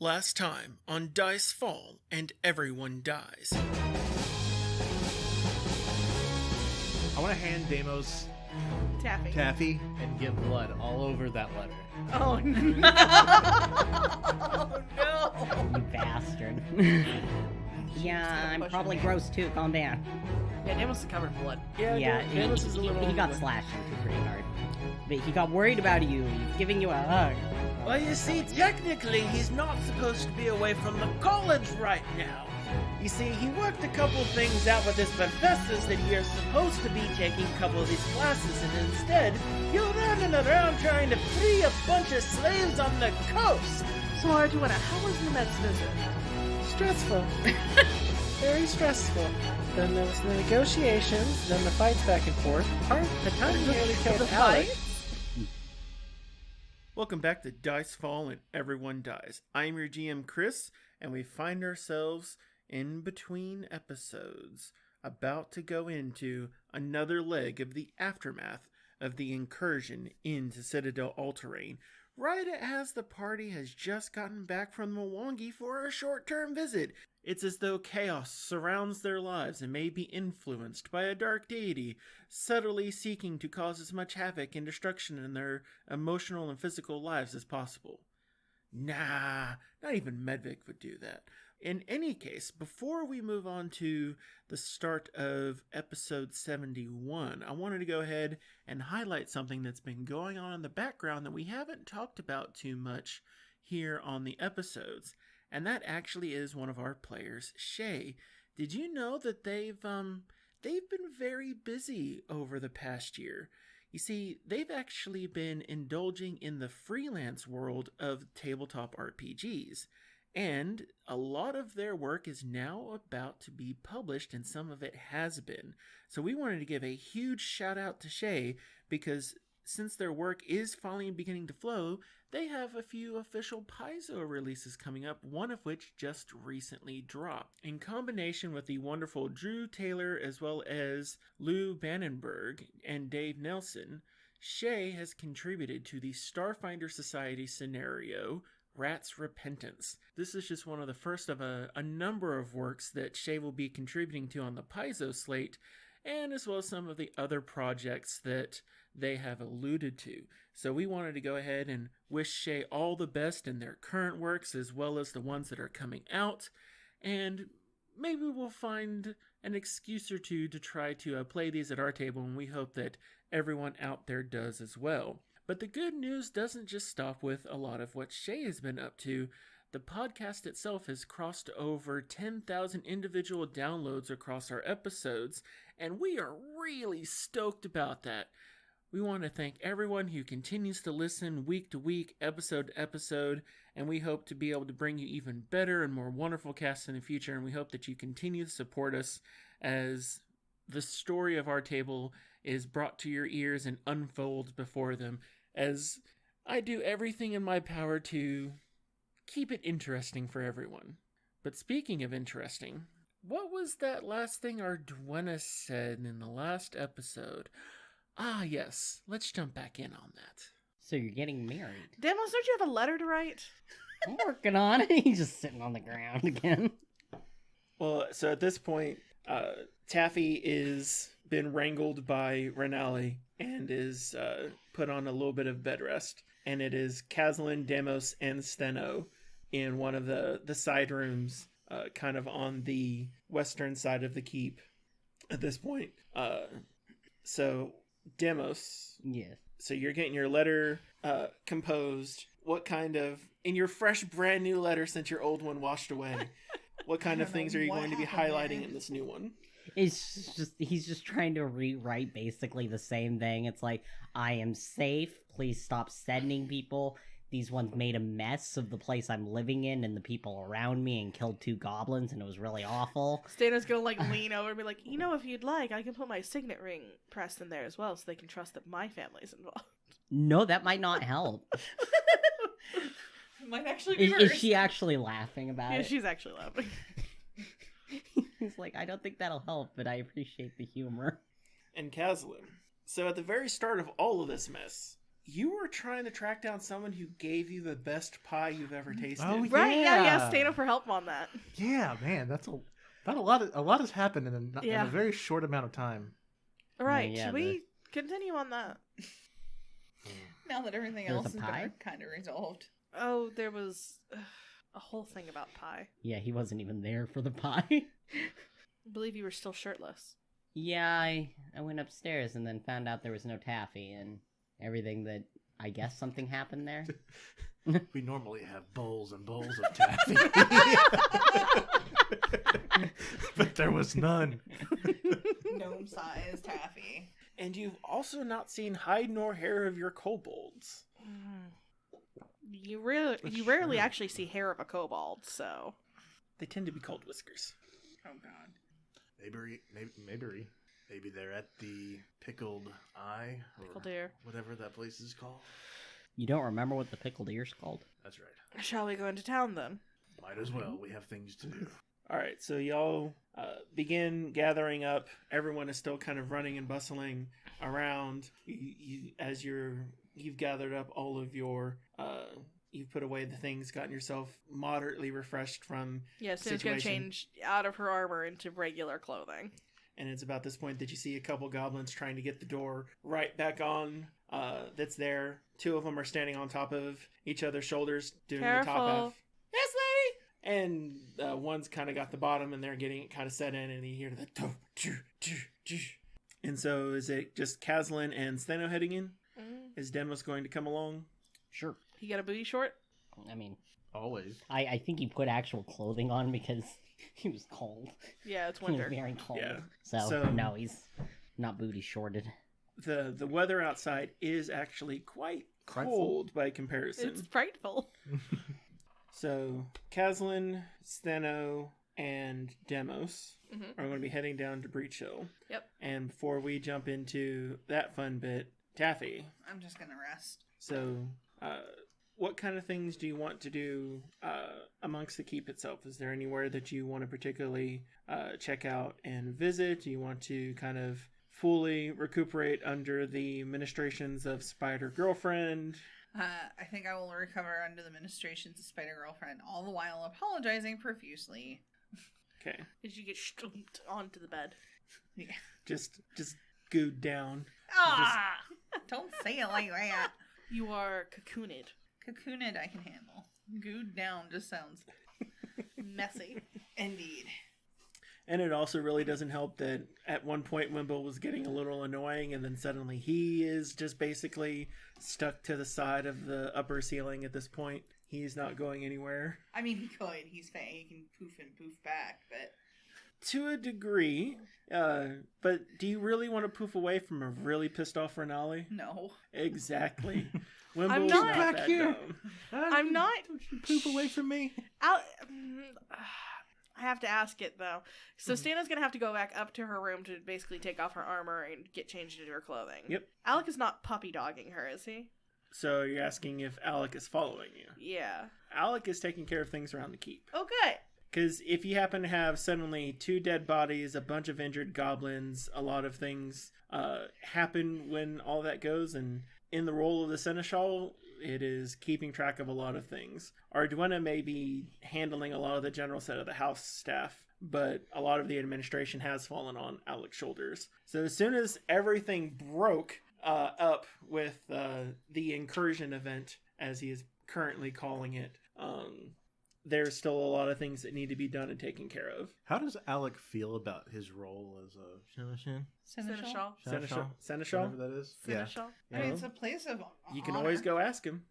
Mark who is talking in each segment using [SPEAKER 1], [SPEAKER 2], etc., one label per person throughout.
[SPEAKER 1] Last time on Dice Fall and Everyone Dies.
[SPEAKER 2] I want to hand Deimos
[SPEAKER 3] Taffy.
[SPEAKER 2] and get blood all over that letter.
[SPEAKER 3] Oh no! Oh no!
[SPEAKER 4] You bastard. Yeah, I'm probably gross too. Calm down.
[SPEAKER 3] Yeah, Deimos is covered in blood.
[SPEAKER 4] Yeah,
[SPEAKER 1] Deimos is a little
[SPEAKER 4] he got
[SPEAKER 1] over.
[SPEAKER 4] slashed into pretty hard. But he got worried about you. He's giving you a hug.
[SPEAKER 5] Well, you see, technically, he's not supposed to be away from the college right now. You see, he worked a couple things out with his professors that you're supposed to be taking a couple of these classes, and instead, you're running around trying to free a bunch of slaves on the coast.
[SPEAKER 3] So, Arduina, how was Nemet's visit?
[SPEAKER 6] Stressful. Very stressful. Then there was the negotiations, then the fights back and forth. The time nearly killed Alex.
[SPEAKER 1] Welcome back to Dice Fall and Everyone Dies. I'm your GM Chris, and we find ourselves in between episodes, about to go into another leg of the aftermath of the incursion into Citadel All-Terrain, right as the party has just gotten back from Mwangi for a short-term visit. It's as though chaos surrounds their lives and may be influenced by a dark deity, subtly seeking to cause as much havoc and destruction in their emotional and physical lives as possible. Nah, not even Medvik would do that. In any case, before we move on to the start of episode 71, I wanted to go ahead and highlight something that's been going on in the background that we haven't talked about too much here on the episodes. And that actually is one of our players, Shay. Did you know that they've been very busy over the past year? You see, they've actually been indulging in the freelance world of tabletop RPGs. And a lot of their work is now about to be published, and some of it has been. So we wanted to give a huge shout out to Shay, because since their work is finally beginning to flow, they have a few official Paizo releases coming up, one of which just recently dropped. In combination with the wonderful Drew Taylor as well as Lou Bannenberg and Dave Nelson, Shay has contributed to the Starfinder Society scenario, Rat's Repentance. This is just one of the first of a number of works that Shay will be contributing to on the Paizo slate, and as well as some of the other projects that they have alluded to. So we wanted to go ahead and wish Shay all the best in their current works as well as the ones that are coming out, and maybe we'll find an excuse or two to try to play these at our table, and we hope that everyone out there does as well. But the good news doesn't just stop with a lot of what Shay has been up to. The podcast itself has crossed over 10,000 individual downloads across our episodes, and we are really stoked about that. We want to thank everyone who continues to listen week to week, episode to episode, and we hope to be able to bring you even better and more wonderful casts in the future, and we hope that you continue to support us as the story of our table is brought to your ears and unfolds before them, as I do everything in my power to keep it interesting for everyone. But speaking of interesting, what was that last thing Arduina said in the last episode? Ah, yes. Let's jump back in on that.
[SPEAKER 4] So you're getting married.
[SPEAKER 3] Deimos, don't you have a letter to write?
[SPEAKER 4] I'm working on it. He's just sitting on the ground again.
[SPEAKER 1] Well, so at this point, Taffy is been wrangled by Renali and is put on a little bit of bed rest. And it is Kazlin, Demos, and Steno in one of the side rooms, kind of on the western side of the keep at this point. So, Demos.
[SPEAKER 4] Yes.
[SPEAKER 1] So you're getting your letter composed. What kind of, in your fresh, brand new letter since your old one washed away, what kind of things are you going to be highlighting in this new one?
[SPEAKER 4] It's just, he's just trying to rewrite basically the same thing. It's like, I am safe. Please stop sending people. These ones made a mess of the place I'm living in and the people around me and killed 2 goblins, and it was really awful.
[SPEAKER 3] Stano's gonna lean over and be like, if you'd like, I can put my signet ring pressed in there as well, so they can trust that my family's involved.
[SPEAKER 4] No, that might not help.
[SPEAKER 3] It might actually be
[SPEAKER 4] Is she actually laughing about
[SPEAKER 3] Yeah,
[SPEAKER 4] it?
[SPEAKER 3] she's actually laughing.
[SPEAKER 4] He's like, I don't think that'll help, but I appreciate the humor.
[SPEAKER 1] And Kazlin. So at the very start of all of this mess, You were trying to track down someone who gave you the best pie you've ever tasted.
[SPEAKER 2] Oh,
[SPEAKER 3] Right? Yeah.
[SPEAKER 2] Yeah.
[SPEAKER 3] Stano for help on that.
[SPEAKER 2] Yeah, man, a lot has happened in
[SPEAKER 3] Yeah.
[SPEAKER 2] a very short amount of time.
[SPEAKER 3] All right.
[SPEAKER 4] yeah,
[SPEAKER 3] Should we continue on that?
[SPEAKER 7] Now that everything
[SPEAKER 4] There's
[SPEAKER 7] else
[SPEAKER 4] a
[SPEAKER 7] has
[SPEAKER 4] pie?
[SPEAKER 7] been kind of resolved.
[SPEAKER 3] Oh, there was a whole thing about pie.
[SPEAKER 4] Yeah, he wasn't even there for the pie.
[SPEAKER 3] I believe you were still shirtless.
[SPEAKER 4] Yeah, I went upstairs and then found out there was no Taffy and everything that I guess something happened there.
[SPEAKER 2] We normally have bowls and bowls of taffy. But there was none.
[SPEAKER 7] Gnome-sized taffy.
[SPEAKER 1] And you've also not seen hide nor hair of your kobolds.
[SPEAKER 3] You rarely actually see hair of a kobold, so
[SPEAKER 1] They tend to be called whiskers.
[SPEAKER 7] Oh god.
[SPEAKER 2] Maybe they're at the Pickled Eye or
[SPEAKER 3] Pickled Ear.
[SPEAKER 2] whatever that place is called.
[SPEAKER 4] You don't remember what the pickled ear's called?
[SPEAKER 2] That's right.
[SPEAKER 3] shall we go into town then?
[SPEAKER 2] Might as well. We have things to do.
[SPEAKER 1] All right, so y'all begin gathering up. Everyone is still kind of running and bustling around. You've gathered up all of your. You've put away the things, gotten yourself moderately refreshed from.
[SPEAKER 3] Yes, Sam's going to
[SPEAKER 1] situation.
[SPEAKER 3] change out of her armor into regular clothing.
[SPEAKER 1] And it's about this point that you see a couple goblins trying to get the door right back on. That's there. Two of them are standing on top of each other's shoulders, doing the top
[SPEAKER 3] Careful.
[SPEAKER 1] half. Yes, lady. And one's kind of got the bottom, and they're getting it kind of set in, and you hear the. And so, is it just Kazlin and Steno heading in? Is Demos going to come along?
[SPEAKER 4] Sure.
[SPEAKER 3] He got a booty short?
[SPEAKER 4] I mean,
[SPEAKER 2] Always.
[SPEAKER 4] I think he put actual clothing on because he was cold.
[SPEAKER 3] Yeah, it's
[SPEAKER 4] He was
[SPEAKER 3] winter.
[SPEAKER 4] very cold.
[SPEAKER 1] Yeah.
[SPEAKER 4] So,
[SPEAKER 1] So-
[SPEAKER 4] no, he's not booty shorted.
[SPEAKER 1] The weather outside is actually quite cold by comparison.
[SPEAKER 3] It's frightful.
[SPEAKER 1] So, Kazlin, Steno, and Demos are going to be heading down to Breachill.
[SPEAKER 3] Yep.
[SPEAKER 1] And before we jump into that fun bit, Taffy.
[SPEAKER 7] I'm just gonna rest.
[SPEAKER 1] So, what kind of things do you want to do amongst the keep itself? Is there anywhere that you want to particularly check out and visit? Do you want to kind of fully recuperate under the ministrations of Spider Girlfriend?
[SPEAKER 7] I think I will recover under the ministrations of Spider Girlfriend, all the while apologizing profusely.
[SPEAKER 1] Okay.
[SPEAKER 3] Did you get stumped onto the bed?
[SPEAKER 7] Yeah.
[SPEAKER 1] Just gooed down.
[SPEAKER 7] Ah! Don't say it like that.
[SPEAKER 3] You are cocooned.
[SPEAKER 7] Cocooned I can handle. Gooed down just sounds
[SPEAKER 3] Messy.
[SPEAKER 7] indeed.
[SPEAKER 1] And it also really doesn't help that at one point Wimble was getting a little annoying, and then suddenly he is just basically stuck to the side of the upper ceiling at this point. He's not going anywhere.
[SPEAKER 7] I mean, he could. He's fat. He can poof and poof back, but
[SPEAKER 1] To a degree. But do you really want to poof away from a really pissed off Renali?
[SPEAKER 7] no.
[SPEAKER 1] Exactly.
[SPEAKER 3] I'm
[SPEAKER 1] Wimble's
[SPEAKER 3] not-
[SPEAKER 1] not
[SPEAKER 2] Back
[SPEAKER 1] that
[SPEAKER 2] here.
[SPEAKER 1] dumb.
[SPEAKER 3] I'm not.
[SPEAKER 2] Don't you poop away from me.
[SPEAKER 3] I have to ask it though. So Stana's gonna have to go back up to her room to basically take off her armor and get changed into her clothing.
[SPEAKER 1] Yep.
[SPEAKER 3] Alec is not puppy dogging her, is he?
[SPEAKER 1] So you're asking if Alec is following you.
[SPEAKER 3] Yeah.
[SPEAKER 1] Alec is taking care of things around the keep.
[SPEAKER 3] Oh, good.
[SPEAKER 1] Because if you happen to have suddenly 2 dead bodies, a bunch of injured goblins, a lot of things happen when all that goes, and in the role of the Seneschal, it is keeping track of a lot of things. Arduena may be handling a lot of the general set of the house staff, but a lot of the administration has fallen on Alec's shoulders. So as soon as everything broke up with the incursion event, as he is currently calling it, there's still a lot of things that need to be done and taken care of.
[SPEAKER 2] How does Alec feel about his role as a Seneschal?
[SPEAKER 3] Seneschal.
[SPEAKER 1] Seneschal?
[SPEAKER 2] Whatever that is.
[SPEAKER 3] Seneschal.
[SPEAKER 7] I mean, it's a place of
[SPEAKER 1] You can
[SPEAKER 7] honor.
[SPEAKER 1] always go ask him.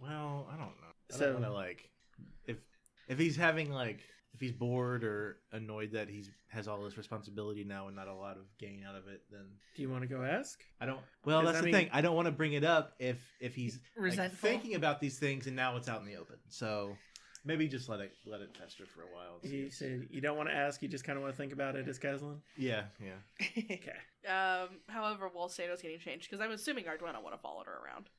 [SPEAKER 2] Well, I don't know. I
[SPEAKER 1] So-
[SPEAKER 2] don't want to if he's having if he's bored or annoyed that he has all this responsibility now and not a lot of gain out of it, then
[SPEAKER 1] Do you want to go ask?
[SPEAKER 2] I don't. Well,
[SPEAKER 1] 'Cause,
[SPEAKER 2] that's
[SPEAKER 1] I
[SPEAKER 2] the
[SPEAKER 1] mean-
[SPEAKER 2] thing. I don't want to bring it up if he's
[SPEAKER 7] Resentful.
[SPEAKER 2] thinking about these things and now it's out in the open. So maybe just let it fester for a while. and see
[SPEAKER 1] You
[SPEAKER 2] if-
[SPEAKER 1] said you don't want to ask, you just kind of want to think about it as Kazlin?
[SPEAKER 2] Yeah.
[SPEAKER 1] Okay.
[SPEAKER 3] However, while Stano's getting changed, because I'm assuming Arduena would have followed her around.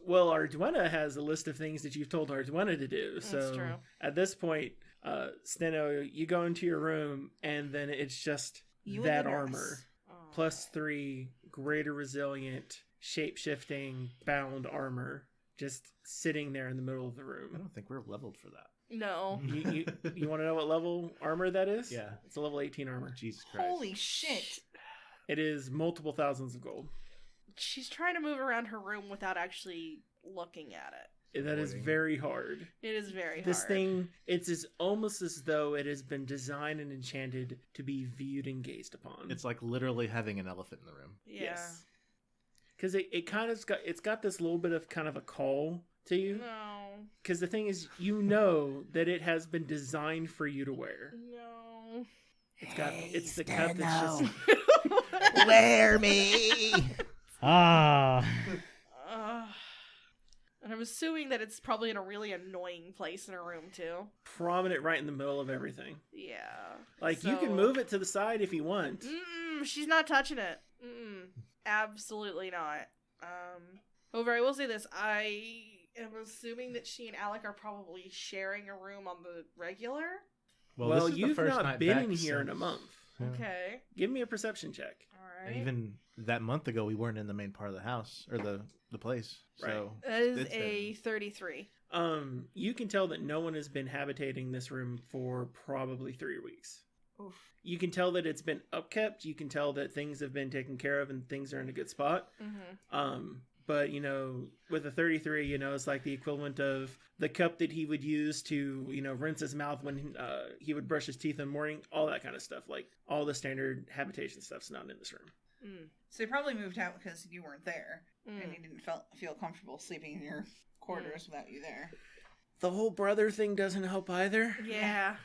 [SPEAKER 1] Well, Arduena has a list of things that you've told Arduena to do. So
[SPEAKER 3] true.
[SPEAKER 1] at this point, Steno, you go into your room, and then it's just
[SPEAKER 7] You and
[SPEAKER 1] that
[SPEAKER 7] the nurse.
[SPEAKER 1] armor. +3, greater resilient, shape-shifting bound armor just sitting there in the middle of the
[SPEAKER 2] I
[SPEAKER 1] room.
[SPEAKER 2] don't think we're leveled for that.
[SPEAKER 3] No.
[SPEAKER 1] You want to know what level armor that is?
[SPEAKER 2] Yeah.
[SPEAKER 1] It's a level 18 armor.
[SPEAKER 2] Jesus Christ.
[SPEAKER 7] Holy shit.
[SPEAKER 1] It is multiple thousands of gold.
[SPEAKER 3] She's trying to move around her room without actually looking at it.
[SPEAKER 1] That is
[SPEAKER 2] Avoiding.
[SPEAKER 1] very hard.
[SPEAKER 3] It is very
[SPEAKER 1] This
[SPEAKER 3] hard.
[SPEAKER 1] thing, almost as though it has been designed and enchanted to be viewed and gazed upon.
[SPEAKER 2] It's like literally having an elephant in the room.
[SPEAKER 3] Yeah.
[SPEAKER 1] Yes. Because it kind of got this little bit of kind of a call to you.
[SPEAKER 3] No.
[SPEAKER 1] Because the thing is, you know that it has been designed for you to wear.
[SPEAKER 3] No.
[SPEAKER 1] It's the cup that's just
[SPEAKER 2] Wear me!
[SPEAKER 4] Ah.
[SPEAKER 3] And I'm assuming that it's probably in a really annoying place in her room too.
[SPEAKER 1] prominent right in the middle of everything.
[SPEAKER 3] Yeah.
[SPEAKER 1] Like, you can
[SPEAKER 3] So-
[SPEAKER 1] move it to the side if you want.
[SPEAKER 3] She's not touching it. Absolutely not. However, I will say this. I am assuming that she and Alec are probably sharing a room on the regular.
[SPEAKER 1] Well,
[SPEAKER 2] this is the
[SPEAKER 1] you've
[SPEAKER 2] first
[SPEAKER 1] not
[SPEAKER 2] night
[SPEAKER 1] been
[SPEAKER 2] back
[SPEAKER 1] in here in a
[SPEAKER 2] since-
[SPEAKER 1] month.
[SPEAKER 2] Yeah.
[SPEAKER 3] Okay.
[SPEAKER 1] Give me a perception check.
[SPEAKER 3] Alright.
[SPEAKER 2] And even that month ago, we weren't in the main part of the house or the place. So
[SPEAKER 3] That is
[SPEAKER 2] it's
[SPEAKER 3] a
[SPEAKER 2] been-
[SPEAKER 3] 33.
[SPEAKER 1] You can tell that no one has been habitating this room for probably 3 weeks.
[SPEAKER 3] Oof.
[SPEAKER 1] You can tell that it's been upkept. You can tell that things have been taken care of and things are in a good spot.
[SPEAKER 3] Mm-hmm.
[SPEAKER 1] But, with a 33, it's like the equivalent of the cup that he would use to, rinse his mouth when he would brush his teeth in the morning, all that kind of stuff. Like, all the standard habitation stuff's not in this room.
[SPEAKER 7] So you probably moved out because you weren't there,
[SPEAKER 3] Mm.
[SPEAKER 7] and you didn't feel comfortable sleeping in your quarters without you there.
[SPEAKER 1] The whole brother thing doesn't help either.
[SPEAKER 3] Yeah.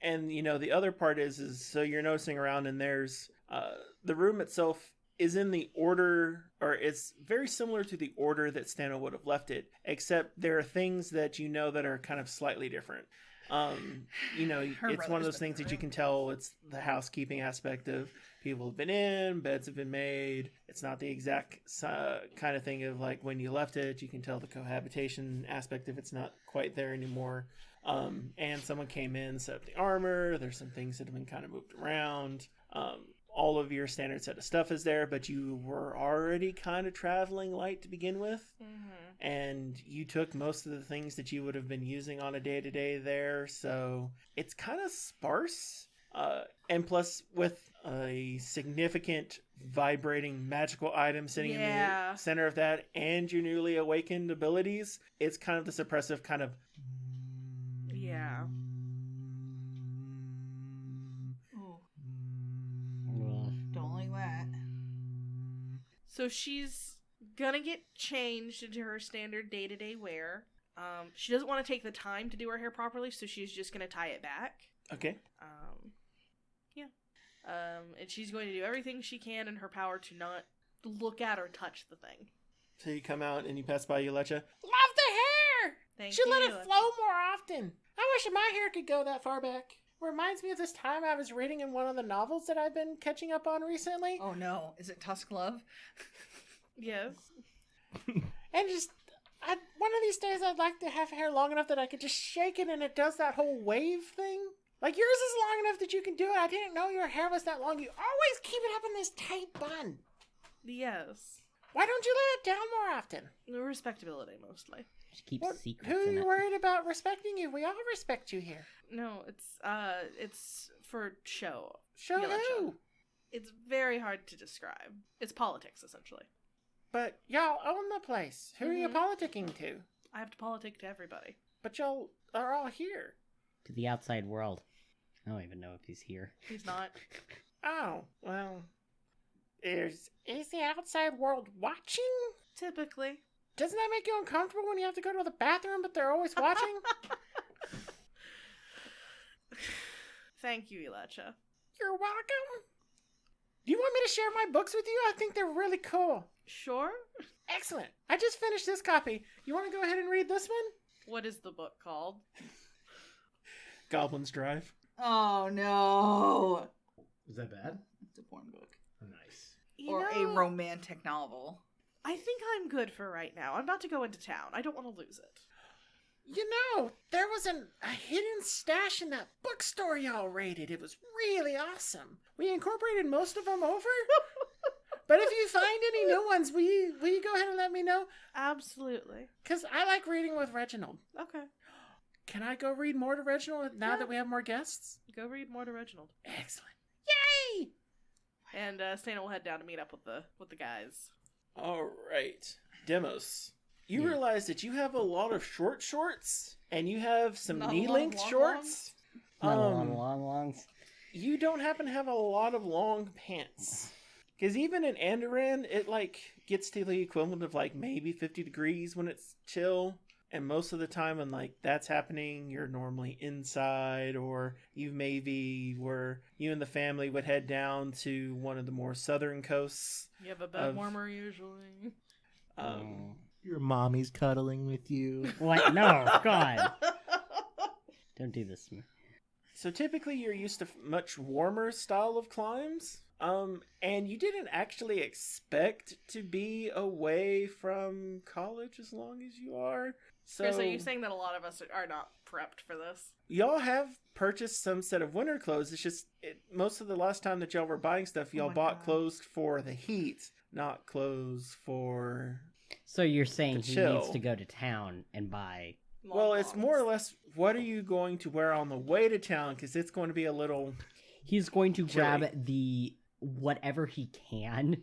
[SPEAKER 1] And, the other part is so you're noticing around and there's, the room itself is in the order, or it's very similar to the order that Stano would have left it, except there are things that that are kind of slightly different. It's one of those things that you can tell it's the housekeeping aspect of people have been in, beds have been made. It's not the exact kind of thing of like when you left it. You can tell the cohabitation aspect if it's not quite there anymore. And someone came in, set up the armor. There's some things that have been kind of moved around. All of your standard set of stuff is there, but you were already kind of traveling light to begin with.
[SPEAKER 3] Mm-hmm.
[SPEAKER 1] And you took most of the things that you would have been using on a day-to-day there, so it's kind of sparse. And plus, with a significant vibrating magical item sitting in the center of that, and your newly awakened abilities, it's kind of this oppressive kind of...
[SPEAKER 3] Yeah.
[SPEAKER 7] Don't like that.
[SPEAKER 3] So she's gonna get changed into her standard day-to-day wear. She doesn't want to take the time to do her hair properly, so she's just gonna tie it back.
[SPEAKER 1] Okay.
[SPEAKER 3] And she's going to do everything she can in her power to not look at or touch the thing.
[SPEAKER 1] So you come out and you pass by Yulecha.
[SPEAKER 6] Love the hair!
[SPEAKER 3] Thank
[SPEAKER 6] Should
[SPEAKER 3] you.
[SPEAKER 6] let it flow more often. I wish my hair could go that far back. Reminds me of this time I was reading in one of the novels that I've been catching up on recently.
[SPEAKER 7] Oh no, is it Tusk Love?
[SPEAKER 3] Yes.
[SPEAKER 6] And just, one of these days I'd like to have hair long enough that I could just shake it and it does that whole wave thing. Like yours is long enough that you can do it. I didn't know your hair was that long. You always keep it up in this tight bun.
[SPEAKER 3] Yes.
[SPEAKER 6] Why don't you let it down more often?
[SPEAKER 3] Respectability, mostly.
[SPEAKER 4] Just keep
[SPEAKER 6] What,
[SPEAKER 4] secrets
[SPEAKER 6] who are
[SPEAKER 4] in
[SPEAKER 6] you
[SPEAKER 4] it.
[SPEAKER 6] worried about respecting you? We all respect you here.
[SPEAKER 3] No, it's for show.
[SPEAKER 6] Show
[SPEAKER 3] Yulecha.
[SPEAKER 6] who?
[SPEAKER 3] It's very hard to describe. It's politics, essentially.
[SPEAKER 6] But y'all own the place. Who are you
[SPEAKER 3] Mhm.
[SPEAKER 6] politicking to?
[SPEAKER 3] I have to politic to everybody.
[SPEAKER 6] But y'all are all here.
[SPEAKER 4] To the outside world. I don't even know if he's here.
[SPEAKER 3] He's not.
[SPEAKER 6] Oh, well. Is the outside world watching?
[SPEAKER 3] Typically.
[SPEAKER 6] Doesn't that make you uncomfortable when you have to go to the bathroom but they're always watching?
[SPEAKER 3] Thank you, Elacha.
[SPEAKER 6] You're welcome. Do you want me to share my books with you? I think they're really cool.
[SPEAKER 3] Sure.
[SPEAKER 6] Excellent. I just finished this copy. You want to go ahead and read this one?
[SPEAKER 3] What is the book called?
[SPEAKER 1] Goblin's Drive.
[SPEAKER 7] Oh no.
[SPEAKER 2] Is that bad?
[SPEAKER 7] It's a porn book.
[SPEAKER 2] Nice.
[SPEAKER 7] Or a romantic novel.
[SPEAKER 3] I think I'm good for right now. I'm about to go into town. I don't want to lose it.
[SPEAKER 6] You know, there was a hidden stash in that bookstore y'all raided. It was really awesome. We incorporated most of them over. But if you find any new ones, will you go ahead and let me know?
[SPEAKER 3] Absolutely.
[SPEAKER 6] Because I like reading with Reginald.
[SPEAKER 3] Okay.
[SPEAKER 6] Can I go read more to Reginald now
[SPEAKER 3] Yeah.
[SPEAKER 6] that we have more guests?
[SPEAKER 3] Go read more to Reginald.
[SPEAKER 6] Excellent. Yay!
[SPEAKER 3] And Stana will head down to meet up with the guys.
[SPEAKER 1] All right. Demos. You
[SPEAKER 4] Yeah.
[SPEAKER 1] realize that you have a lot of short shorts and you have some
[SPEAKER 3] Not a lot of
[SPEAKER 1] knee-length
[SPEAKER 3] long
[SPEAKER 1] shorts.
[SPEAKER 4] Not a lot of long longs.
[SPEAKER 1] You don't happen to have a lot of long pants. Because even in Andoran, it like gets to the equivalent of like maybe 50 degrees when it's chill. And most of the time when like that's happening, you're normally inside, or you maybe where you and the family would head down to one of the more southern coasts.
[SPEAKER 3] You have a bed warmer usually.
[SPEAKER 2] Your mommy's cuddling with you.
[SPEAKER 4] What? No, God. Don't do this to me.
[SPEAKER 1] So typically you're used to much warmer style of climbs. And you didn't actually expect to be away from college as long as you are. So
[SPEAKER 3] Chris, are you saying that a lot of us are not prepped for this?
[SPEAKER 1] y'all have purchased some set of winter clothes. It's just most of the last time that y'all were buying stuff, y'all
[SPEAKER 3] my
[SPEAKER 1] bought
[SPEAKER 3] God.
[SPEAKER 1] clothes for the heat, not clothes for...
[SPEAKER 4] So you're saying
[SPEAKER 1] To
[SPEAKER 4] he
[SPEAKER 1] chill.
[SPEAKER 4] needs to go to town and buy...
[SPEAKER 1] Well, it's more or less, what are you going to wear on the way to town? Because it's going to be a little...
[SPEAKER 4] He's going to
[SPEAKER 1] Chilly.
[SPEAKER 4] grab the whatever he can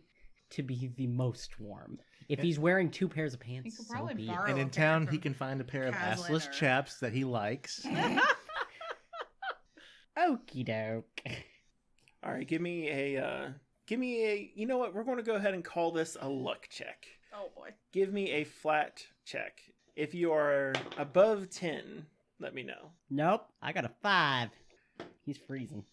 [SPEAKER 4] to be the most warm. If he's wearing 2 pairs of pants,
[SPEAKER 7] He could
[SPEAKER 4] so
[SPEAKER 7] probably
[SPEAKER 4] be it.
[SPEAKER 7] borrow
[SPEAKER 2] And
[SPEAKER 7] a
[SPEAKER 2] in
[SPEAKER 7] pair
[SPEAKER 2] town,
[SPEAKER 7] from
[SPEAKER 2] he can find a pair of
[SPEAKER 7] Caslin
[SPEAKER 2] assless
[SPEAKER 7] or-
[SPEAKER 2] chaps that he likes.
[SPEAKER 4] Okie doke.
[SPEAKER 1] All right, give me a, you know what? We're going to go ahead and call this a luck check.
[SPEAKER 3] Oh boy.
[SPEAKER 1] Give me a flat check. If you are above 10, let me know.
[SPEAKER 4] Nope, I got a 5. He's freezing.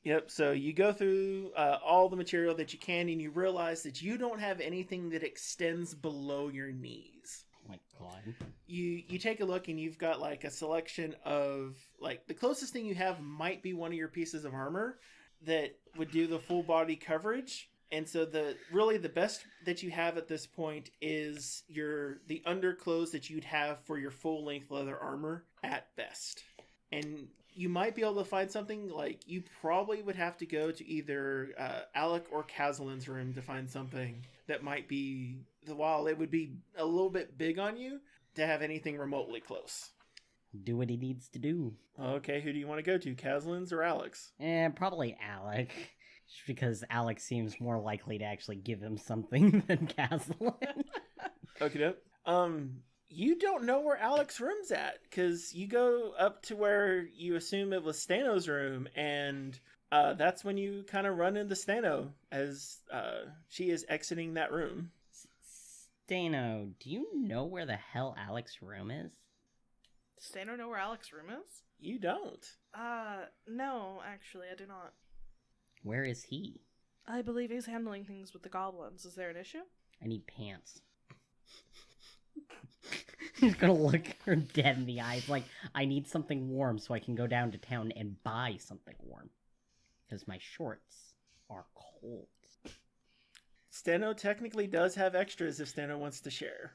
[SPEAKER 1] Yep, so you go through all the material that you can, and you realize that you don't have anything that extends below your knees.
[SPEAKER 4] Oh my God.
[SPEAKER 1] You take a look, and you've got like a selection of, like, the closest thing you have might be one of your pieces of armor that would do the full body coverage. And so the best that you have at this point is the underclothes that you'd have for your full length leather armor at best. And you might be able to find something, like, you probably would have to go to either Alec or Casalin's room to find something that might be, while it would be a little bit big on you, to have anything remotely close.
[SPEAKER 4] Do what he needs to do.
[SPEAKER 1] Okay, who do you want to go to, Casalin's or Alex?
[SPEAKER 4] Probably Alec. Just because Alex seems more likely to actually give him something than Caslin.
[SPEAKER 1] Okay, you don't know where Alex's room's at, because you go up to where you assume it was Stano's room, and that's when you kind of run into Stano as she is exiting that room.
[SPEAKER 4] Stano, do you know where the hell Alex's room is?
[SPEAKER 3] Does Stano know where Alex's room is?
[SPEAKER 1] You don't.
[SPEAKER 3] No, actually, I do not.
[SPEAKER 4] Where is he?
[SPEAKER 3] I believe he's handling things with the goblins. Is there an issue?
[SPEAKER 4] I need pants. He's gonna look her dead in the eyes like, I need something warm so I can go down to town and buy something warm. Because my shorts are cold.
[SPEAKER 1] Stano technically does have extras if Stano wants to share.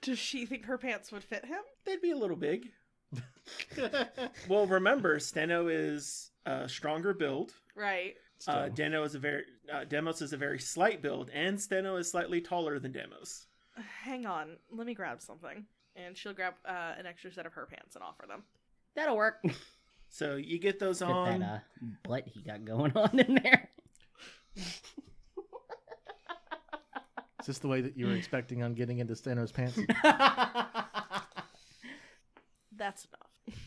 [SPEAKER 3] Does she think her pants would fit him?
[SPEAKER 1] They'd be a little big. Well, remember, Stano is a stronger build.
[SPEAKER 3] Right.
[SPEAKER 1] Demos is a very slight build, and Steno is slightly taller than Demos.
[SPEAKER 3] Hang on. Let me grab something. And she'll grab an extra set of her pants and offer them.
[SPEAKER 4] That'll work.
[SPEAKER 1] So you get those
[SPEAKER 4] Get
[SPEAKER 1] on.
[SPEAKER 4] that butt he got going on in there.
[SPEAKER 2] Is this the way that you were expecting on getting into Stano's pants?
[SPEAKER 3] That's enough.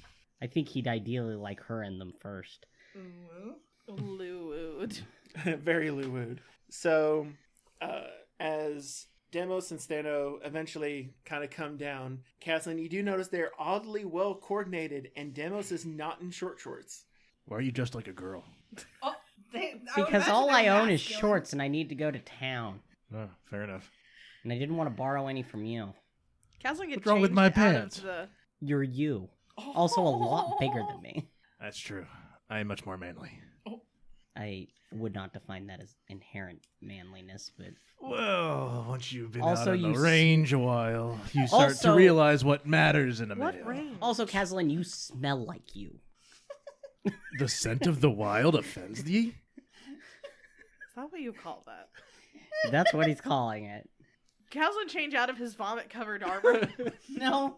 [SPEAKER 4] I think he'd ideally like her in them first.
[SPEAKER 3] Lewd.
[SPEAKER 1] Very luwud. So, as Demos and Stano eventually kind of come down, Caslin, you do notice they're oddly well coordinated, and Demos is not in short shorts.
[SPEAKER 2] Why are you dressed like a girl?
[SPEAKER 7] Oh,
[SPEAKER 4] Because all I own is shorts and I need to go to town.
[SPEAKER 2] Oh, fair enough.
[SPEAKER 4] And I didn't want to borrow any from you.
[SPEAKER 3] Caslin gets
[SPEAKER 2] What's wrong with my pants?
[SPEAKER 4] You're you. Also a lot bigger than me.
[SPEAKER 2] That's true. I am much more manly.
[SPEAKER 4] I would not define that as inherent manliness, but...
[SPEAKER 2] Well, once you've been
[SPEAKER 4] Also,
[SPEAKER 2] out on
[SPEAKER 4] you
[SPEAKER 2] the range a while, you start
[SPEAKER 4] Also-
[SPEAKER 2] to realize what matters in a
[SPEAKER 3] What
[SPEAKER 2] male.
[SPEAKER 3] range?
[SPEAKER 4] Also, Caslin, you smell like you.
[SPEAKER 2] The scent of the wild offends thee?
[SPEAKER 3] Is that what you call that?
[SPEAKER 4] That's what he's calling it.
[SPEAKER 3] Caslin change out of his vomit-covered armor.
[SPEAKER 7] No,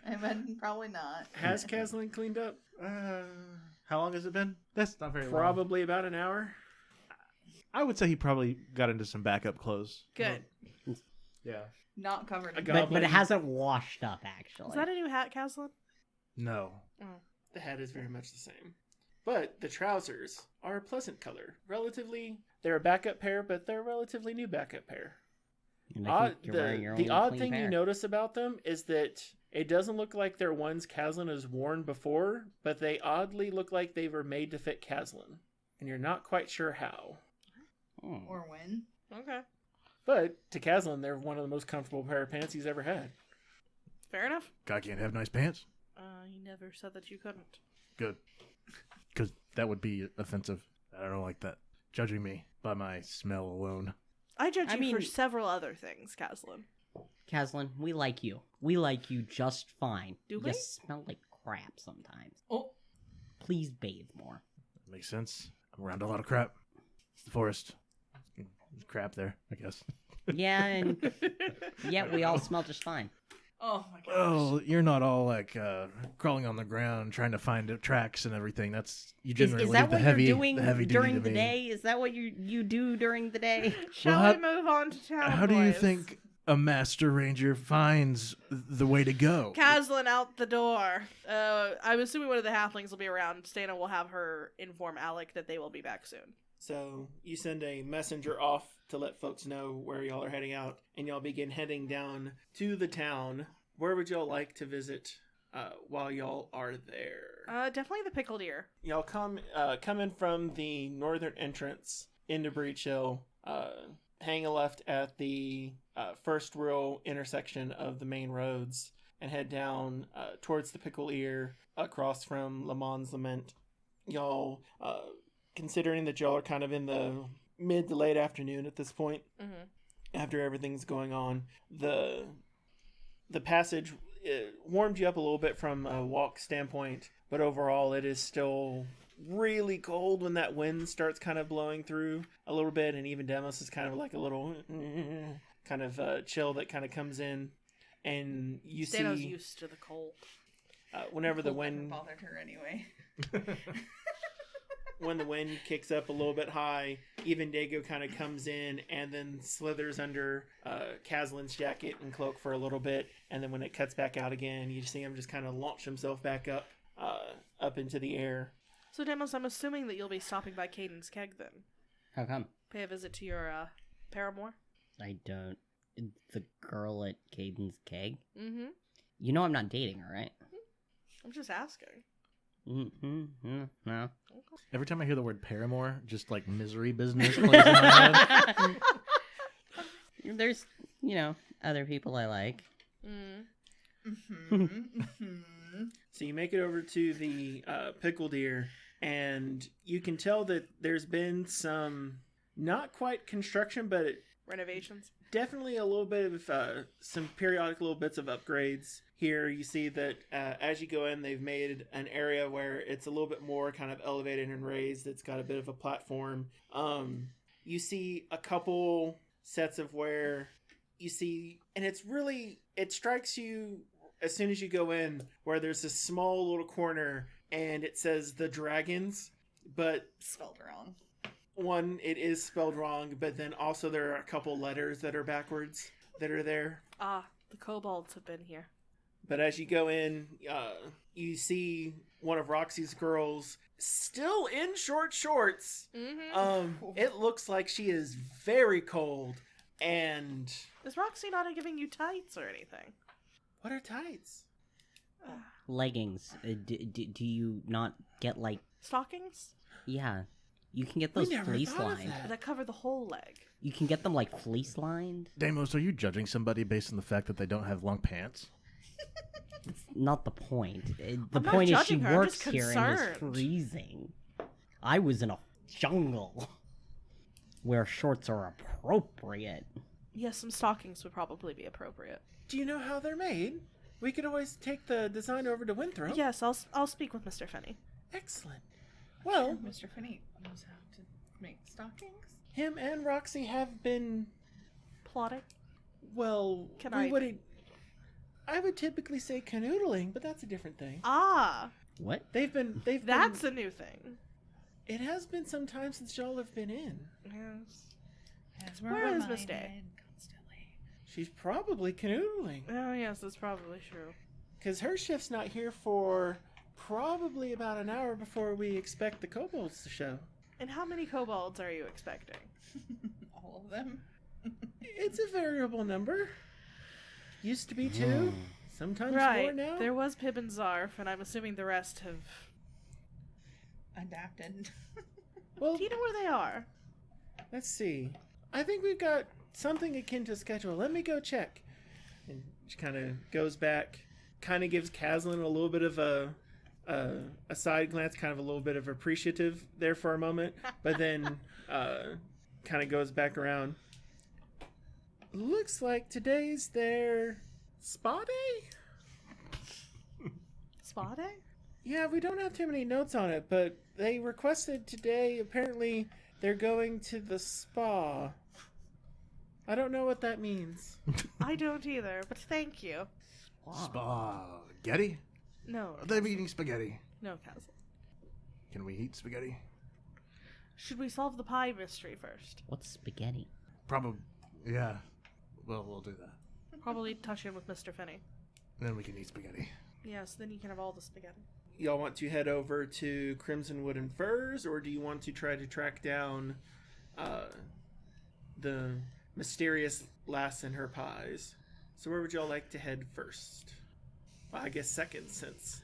[SPEAKER 7] I mean, probably not.
[SPEAKER 1] Has Caslin cleaned up?
[SPEAKER 2] How long has it been? That's not very long.
[SPEAKER 1] Probably about an hour.
[SPEAKER 2] I would say he probably got into some backup clothes.
[SPEAKER 3] Good.
[SPEAKER 2] Yeah.
[SPEAKER 7] Not covered. in
[SPEAKER 4] But it hasn't washed up, actually.
[SPEAKER 3] Is that a new hat, Caslin?
[SPEAKER 2] No.
[SPEAKER 1] The hat is very much the same. But the trousers are a pleasant color. Relatively, they're a backup pair, but they're a relatively new backup pair.
[SPEAKER 4] And I think you're wearing your
[SPEAKER 1] The
[SPEAKER 4] only
[SPEAKER 1] odd
[SPEAKER 4] clean
[SPEAKER 1] thing you
[SPEAKER 4] pair.
[SPEAKER 1] notice about them is that it doesn't look like they're ones Caslin has worn before, but they oddly look like they were made to fit Caslin. And you're not quite sure how.
[SPEAKER 4] Hmm.
[SPEAKER 7] Or when.
[SPEAKER 3] Okay.
[SPEAKER 1] But to Caslin, they're one of the most comfortable pair of pants he's ever had.
[SPEAKER 3] Fair enough.
[SPEAKER 2] Guy can't have nice pants?
[SPEAKER 3] He never said that you couldn't.
[SPEAKER 2] Good. Because that would be offensive. I don't like that. Judging me by my smell alone.
[SPEAKER 3] I judge
[SPEAKER 4] I
[SPEAKER 3] you
[SPEAKER 4] mean-
[SPEAKER 3] for several other things, Caslin.
[SPEAKER 4] Caslin, we like you. We like you just fine.
[SPEAKER 3] Do
[SPEAKER 4] You
[SPEAKER 3] we?
[SPEAKER 4] smell like crap sometimes.
[SPEAKER 7] Oh.
[SPEAKER 4] Please bathe more.
[SPEAKER 2] Makes sense. I'm around a lot of crap. It's the forest. There's crap there, I guess.
[SPEAKER 4] Yeah, and yet we all smell just fine.
[SPEAKER 7] Oh my gosh.
[SPEAKER 2] Oh, you're not all like crawling on the ground trying to find tracks and everything. That's you
[SPEAKER 4] Is
[SPEAKER 2] generally
[SPEAKER 4] that
[SPEAKER 2] leave the
[SPEAKER 4] what
[SPEAKER 2] heavy,
[SPEAKER 4] you're doing
[SPEAKER 2] the heavy duty
[SPEAKER 4] during
[SPEAKER 2] to
[SPEAKER 4] the
[SPEAKER 2] me.
[SPEAKER 4] day? Is that what you do during the day?
[SPEAKER 3] Shall
[SPEAKER 2] how-
[SPEAKER 3] we move on to town,
[SPEAKER 2] How do you
[SPEAKER 3] boys?
[SPEAKER 2] think a master ranger finds the way to go?
[SPEAKER 3] Caslin out the door. I'm assuming one of the halflings will be around. Stana will have her inform Alec that they will be back soon.
[SPEAKER 1] So you send a messenger off to let folks know where y'all are heading out, and y'all begin heading down to the town. Where would y'all like to visit while y'all are there?
[SPEAKER 3] Definitely the pickled ear.
[SPEAKER 1] Y'all come in from the northern entrance into Breachill, hang a left at the first real intersection of the main roads, and head down towards the Pickle Ear across from Le Mans Lament. Y'all, considering that y'all are kind of in the mid to late afternoon at this point, after everything's going on, the passage warmed you up a little bit from a walk standpoint, but overall it is still really cold when that wind starts kind of blowing through a little bit, and even Demos is kind of like a little kind of chill that kind of comes in, and you
[SPEAKER 3] Stano's
[SPEAKER 1] see
[SPEAKER 3] used to the cold.
[SPEAKER 1] whenever the
[SPEAKER 7] Cold never
[SPEAKER 1] wind
[SPEAKER 7] bothered her anyway.
[SPEAKER 1] when the wind kicks up a little bit high, even Dago kind of comes in and then slithers under Caslin's jacket and cloak for a little bit, and then when it cuts back out again, you see him just kind of launch himself back up into the air.
[SPEAKER 3] So, Demos, I'm assuming that you'll be stopping by Caden's Keg then.
[SPEAKER 4] How come?
[SPEAKER 3] Pay a visit to your paramour.
[SPEAKER 4] I don't. The girl at Caden's Keg?
[SPEAKER 3] Mm-hmm.
[SPEAKER 4] You know I'm not dating her, right?
[SPEAKER 3] I'm just asking.
[SPEAKER 4] No.
[SPEAKER 2] Every time I hear the word paramour, just like misery business plays in my head.
[SPEAKER 4] There's, other people I like.
[SPEAKER 1] So you make it over to the Pickled Ear, and you can tell that there's been some, not quite construction, but
[SPEAKER 3] Renovations.
[SPEAKER 1] definitely a little bit of some periodic little bits of upgrades. Here you see that as you go in, they've made an area where it's a little bit more kind of elevated and raised. It's got a bit of a platform. You see a couple sets of where you see, and it strikes you as soon as you go in, where there's this small little corner and it says the Dragons, but
[SPEAKER 7] Spelled wrong.
[SPEAKER 1] one, it is spelled wrong, but then also there are a couple letters that are backwards that are there.
[SPEAKER 3] Ah, the kobolds have been here.
[SPEAKER 1] But as you go in, you see one of Roxy's girls still in short shorts.
[SPEAKER 3] Mm-hmm.
[SPEAKER 1] It looks like she is very cold. And
[SPEAKER 3] Is Roxy not giving you tights or anything?
[SPEAKER 1] what are tights?
[SPEAKER 4] Leggings. Do you not get,
[SPEAKER 3] Stockings?
[SPEAKER 4] yeah. You can get those
[SPEAKER 1] never
[SPEAKER 4] fleece
[SPEAKER 1] thought of
[SPEAKER 4] lined.
[SPEAKER 1] that.
[SPEAKER 3] That cover the whole leg.
[SPEAKER 4] You can get them, fleece lined.
[SPEAKER 2] Deimos, are you judging somebody based on the fact that they don't have long pants?
[SPEAKER 4] It's not the point. The
[SPEAKER 3] I'm not
[SPEAKER 4] point is she
[SPEAKER 3] judging her, I'm
[SPEAKER 4] works
[SPEAKER 3] just
[SPEAKER 4] here and is
[SPEAKER 3] concerned.
[SPEAKER 4] freezing. I was in a jungle where shorts are appropriate.
[SPEAKER 3] Yes, some stockings would probably be appropriate.
[SPEAKER 1] Do you know how they're made? We could always take the design over to Winthrop.
[SPEAKER 3] Yes, I'll speak with Mr. Finney.
[SPEAKER 1] Excellent. Well,
[SPEAKER 7] Mr. Finney knows how to make stockings.
[SPEAKER 1] him and Roxy have been
[SPEAKER 3] plotting?
[SPEAKER 1] Well,
[SPEAKER 3] Can
[SPEAKER 1] I would typically say canoodling, but that's a different thing.
[SPEAKER 3] Ah,
[SPEAKER 4] What?
[SPEAKER 3] that's a new thing.
[SPEAKER 1] It has been some time since y'all have been in.
[SPEAKER 3] Yes.
[SPEAKER 7] As
[SPEAKER 3] Where is Miss Day?
[SPEAKER 7] constantly.
[SPEAKER 1] She's probably canoodling.
[SPEAKER 3] Oh, yes, that's probably true.
[SPEAKER 1] Because her shift's not here for probably about an hour before we expect the kobolds to show.
[SPEAKER 3] And how many kobolds are you expecting?
[SPEAKER 7] All of them.
[SPEAKER 1] It's a variable number. Used to be 2, sometimes 4 now.
[SPEAKER 3] There was Pib and Zarf, and I'm assuming the rest have...
[SPEAKER 7] Adapted.
[SPEAKER 1] Well,
[SPEAKER 3] Do you know where they are?
[SPEAKER 1] let's see. I think we've got something akin to schedule. Let me go check. And she kind of goes back, kind of gives Caslin a little bit of a side glance, kind of a little bit of appreciative there for a moment, but then kind of goes back around. Looks like today's their spa day?
[SPEAKER 3] Spa day?
[SPEAKER 1] Yeah, we don't have too many notes on it, but they requested today, apparently they're going to the spa. I don't know what that means.
[SPEAKER 3] I don't either, but thank you.
[SPEAKER 8] Spaghetti?
[SPEAKER 3] No.
[SPEAKER 8] Are they eating spaghetti?
[SPEAKER 3] No, Castle.
[SPEAKER 8] Can we eat spaghetti?
[SPEAKER 3] Should we solve the pie mystery first?
[SPEAKER 4] What's spaghetti?
[SPEAKER 8] Probably. Yeah. Well, we'll do that.
[SPEAKER 3] Probably touch in with Mr. Finney.
[SPEAKER 8] And then we can eat spaghetti.
[SPEAKER 3] Yes, then you can have all the spaghetti.
[SPEAKER 1] Y'all want to head over to Crimson Wood and Furs, or do you want to try to track down the mysterious lass and her pies? So where would y'all like to head first? Well, I guess second, since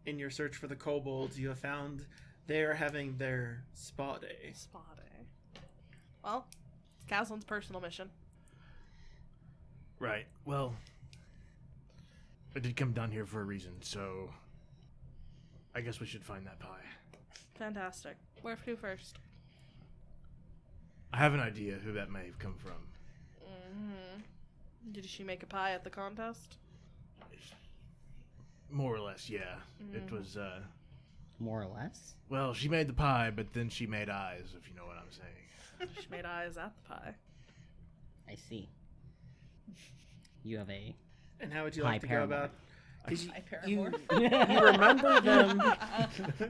[SPEAKER 1] in your search for the kobolds, you have found they are having their spa day.
[SPEAKER 3] Spa day. Well, it's Caslin's personal mission.
[SPEAKER 8] Right. Well, I did come down here for a reason, so I guess we should find that pie.
[SPEAKER 3] Fantastic. Where to first?
[SPEAKER 8] I have an idea who that may have come from.
[SPEAKER 3] Mm-hmm. Did she make a pie at the contest?
[SPEAKER 8] More or less, yeah. It was,
[SPEAKER 4] More or less?
[SPEAKER 8] well, she made the pie, but then she made eyes, if you know what I'm saying.
[SPEAKER 3] She made eyes at the pie.
[SPEAKER 4] I see. You have a...
[SPEAKER 1] And how would you
[SPEAKER 4] Pie
[SPEAKER 1] like to go
[SPEAKER 4] paramore.
[SPEAKER 1] about? Did
[SPEAKER 7] Pie
[SPEAKER 1] you
[SPEAKER 7] paramore.
[SPEAKER 1] you remember them?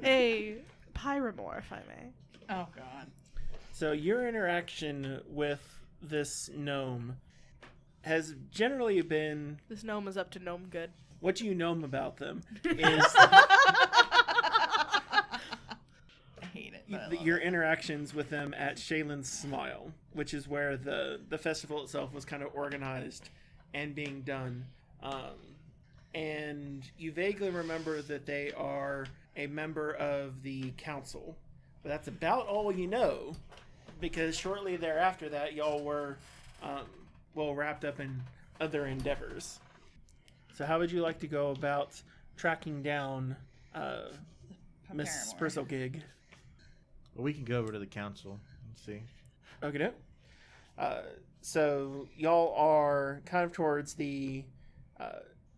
[SPEAKER 3] A pyramore, if I may.
[SPEAKER 7] Oh god.
[SPEAKER 1] So your interaction with this gnome has generally been
[SPEAKER 3] This gnome is up to gnome good.
[SPEAKER 1] what you know about them is
[SPEAKER 7] I hate it. But I love
[SPEAKER 1] your
[SPEAKER 7] it.
[SPEAKER 1] interactions with them at Shaylin's Smile, which is where the festival itself was kind of organized and being done. And you vaguely remember that they are a member of the council. But that's about all you know, because shortly thereafter that, y'all were, wrapped up in other endeavors. So how would you like to go about tracking down Miss
[SPEAKER 7] Paramore.
[SPEAKER 1] Bristlegig?
[SPEAKER 2] Well, we can go over to the council and see.
[SPEAKER 1] Okay. So y'all are kind of towards the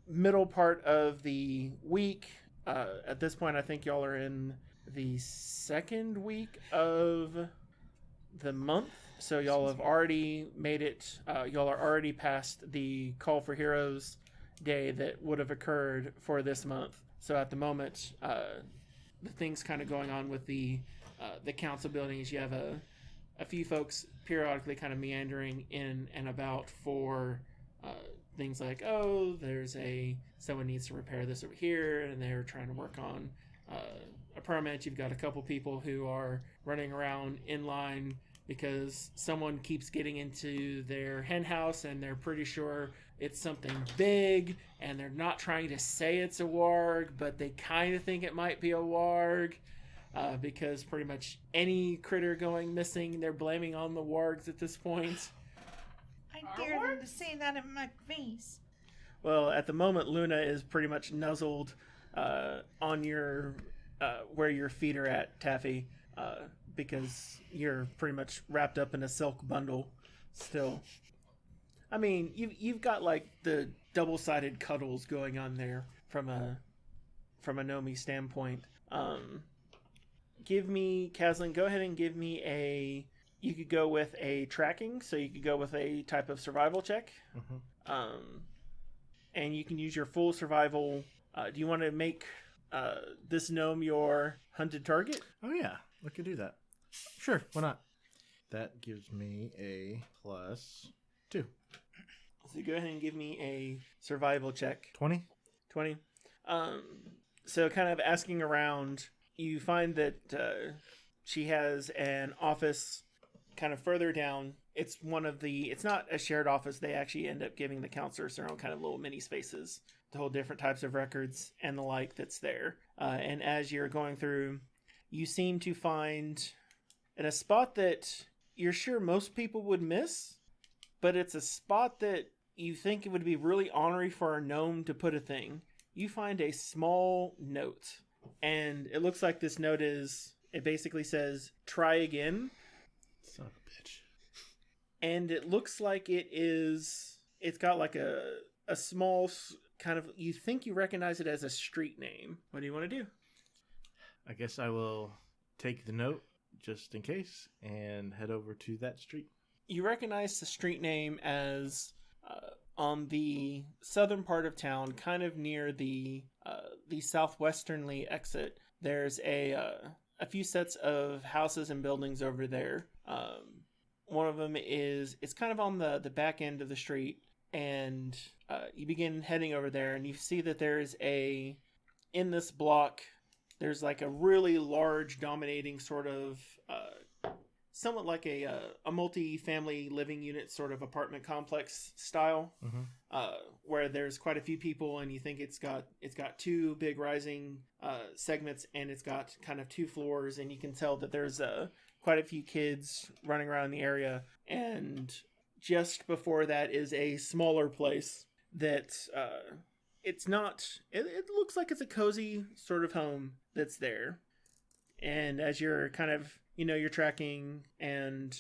[SPEAKER 1] middle part of the week. At this point, I think y'all are in the second week of the month. So y'all have already made it. Y'all are already past the Call for Heroes day that would have occurred for this month. So at the moment, the things kind of going on with the council buildings, you have a few folks periodically kind of meandering in and about for things like, oh, someone needs to repair this over here, and they're trying to work on a permit. You've got a couple people who are running around in line because someone keeps getting into their hen house and they're pretty sure it's something big, and they're not trying to say it's a warg, but they kind of think it might be a warg. Because pretty much any critter going missing, they're blaming on the wargs at this point.
[SPEAKER 7] I dare them to say that in my face.
[SPEAKER 1] Well, at the moment, Luna is pretty much nuzzled on your where your feet are at, Taffy, because you're pretty much wrapped up in a silk bundle still. I mean, you've got like the double-sided cuddles going on there from a Nomi standpoint. Give me, Caslin, go ahead and give me a You could go with a tracking, so you could go with a type of survival check. And you can use your full survival. Do you want to make this gnome your hunted target?
[SPEAKER 2] Oh, yeah. We could do that. Sure, why not? That gives me a +2.
[SPEAKER 1] So go ahead and give me a survival check.
[SPEAKER 2] 20?
[SPEAKER 1] 20. So kind of asking around, you find that she has an office kind of further down. It's not a shared office. They actually end up giving the counselors their own kind of little mini spaces to hold different types of records and the like that's there. And as you're going through, you seem to find in a spot that you're sure most people would miss, but it's a spot that you think it would be really ornery for a gnome to put a thing. You find a small note, and it looks like this note it basically says, "Try again."
[SPEAKER 2] Son of a bitch.
[SPEAKER 1] And it looks like it's got like a small kind of, you think you recognize it as a street name. What do you want to do?
[SPEAKER 2] I guess I will take the note, just in case, and head over to that street.
[SPEAKER 1] You recognize the street name as on the southern part of town, kind of near the southwesternly exit. There's a few sets of houses and buildings over there. One of them it's kind of on the back end of the street, and you begin heading over there, and you see that there's in this block, there's like a really large, dominating sort of somewhat like a multi-family living unit sort of apartment complex style, where there's quite a few people, and you think it's got two big rising segments, and it's got kind of 2 floors, and you can tell that there's quite a few kids running around the area. And just before that is a smaller place that it looks like it's a cozy sort of home that's there. And as you're kind of, you're tracking and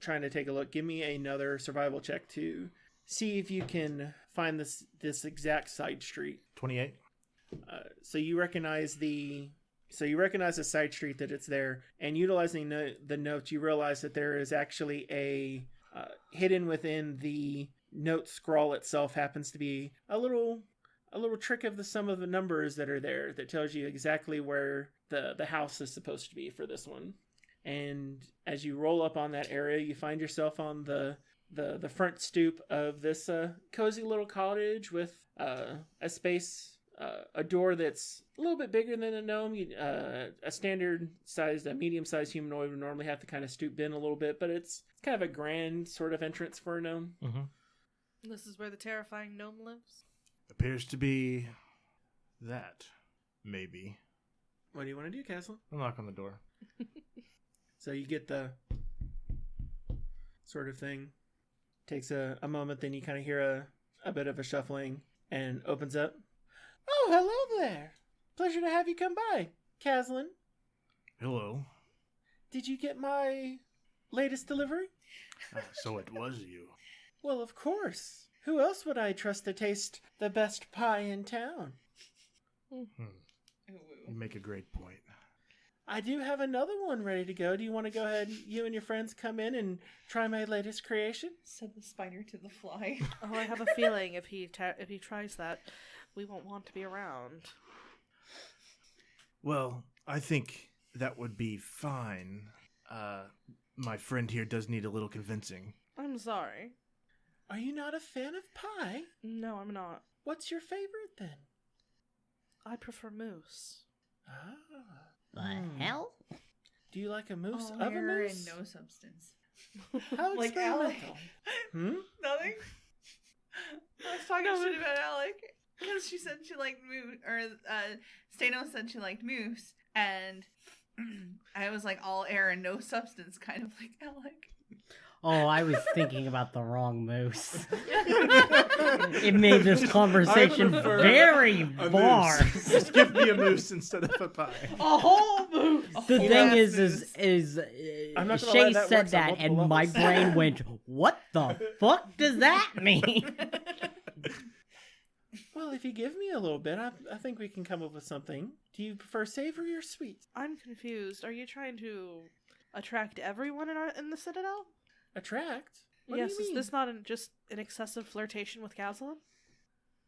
[SPEAKER 1] trying to take a look, give me another survival check to see if you can find this exact side street.
[SPEAKER 2] 28.
[SPEAKER 1] So you recognize the side street, that it's there, and utilizing the notes, you realize that there is actually a hidden within the note scrawl itself happens to be a little trick of some of the numbers that are there that tells you exactly where the house is supposed to be for this one. And as you roll up on that area, you find yourself on the front stoop of this cozy little cottage with a space, a door that's a little bit bigger than a gnome. A standard sized, a medium sized humanoid would normally have to kind of stoop in a little bit, but it's kind of a grand sort of entrance for a gnome.
[SPEAKER 3] This is where the terrifying gnome lives?
[SPEAKER 8] Appears to be that. Maybe.
[SPEAKER 1] What do you want to do, Castle?
[SPEAKER 2] I'll knock on the door.
[SPEAKER 1] So you get the sort of thing. Takes a moment, then you kind of hear a bit of a shuffling, and opens up. Oh, hello there. Pleasure to have you come by, Caslin.
[SPEAKER 8] Hello.
[SPEAKER 1] Did you get my latest delivery?
[SPEAKER 8] So it was you.
[SPEAKER 1] Well, of course. Who else would I trust to taste the best pie in town?
[SPEAKER 8] You make a great point.
[SPEAKER 1] I do have another one ready to go. Do you want to go ahead, you and your friends come in and try my latest creation?
[SPEAKER 7] Said the spider to the fly.
[SPEAKER 3] Oh, I have a feeling if he tries that, we won't want to be around.
[SPEAKER 8] Well, I think that would be fine. My friend here does need a little convincing.
[SPEAKER 3] I'm sorry.
[SPEAKER 1] Are you not a fan of pie?
[SPEAKER 3] No, I'm not.
[SPEAKER 1] What's your favorite then?
[SPEAKER 3] I prefer moose.
[SPEAKER 4] The hell?
[SPEAKER 1] Do you like a moose
[SPEAKER 7] All
[SPEAKER 1] of a
[SPEAKER 7] air
[SPEAKER 1] moose?
[SPEAKER 7] and no substance.
[SPEAKER 1] How
[SPEAKER 7] Like
[SPEAKER 1] experimental.
[SPEAKER 7] Nothing. I was talking shit about Alec because she said she liked moose, or Stano said she liked moose, and I was like all air and no substance, kind of like Alec.
[SPEAKER 4] Oh, I was thinking about the wrong moose. It made this conversation very bar.
[SPEAKER 2] Just give me a moose instead of a pie.
[SPEAKER 3] A whole moose.
[SPEAKER 4] The thing is
[SPEAKER 1] I'm not gonna lie,
[SPEAKER 4] Shay
[SPEAKER 1] that
[SPEAKER 4] said
[SPEAKER 1] works on
[SPEAKER 4] that, and
[SPEAKER 1] multiple
[SPEAKER 4] my
[SPEAKER 1] levels.
[SPEAKER 4] brain went, "What the fuck does that mean?"
[SPEAKER 1] Well, if you give me a little bit, I think we can come up with something. Do you prefer savory or sweet?
[SPEAKER 3] I'm confused. Are you trying to attract everyone in the Citadel?
[SPEAKER 1] Attract? What
[SPEAKER 3] Yes,
[SPEAKER 1] do you
[SPEAKER 3] is
[SPEAKER 1] mean?
[SPEAKER 3] this not just an excessive flirtation with Caslin?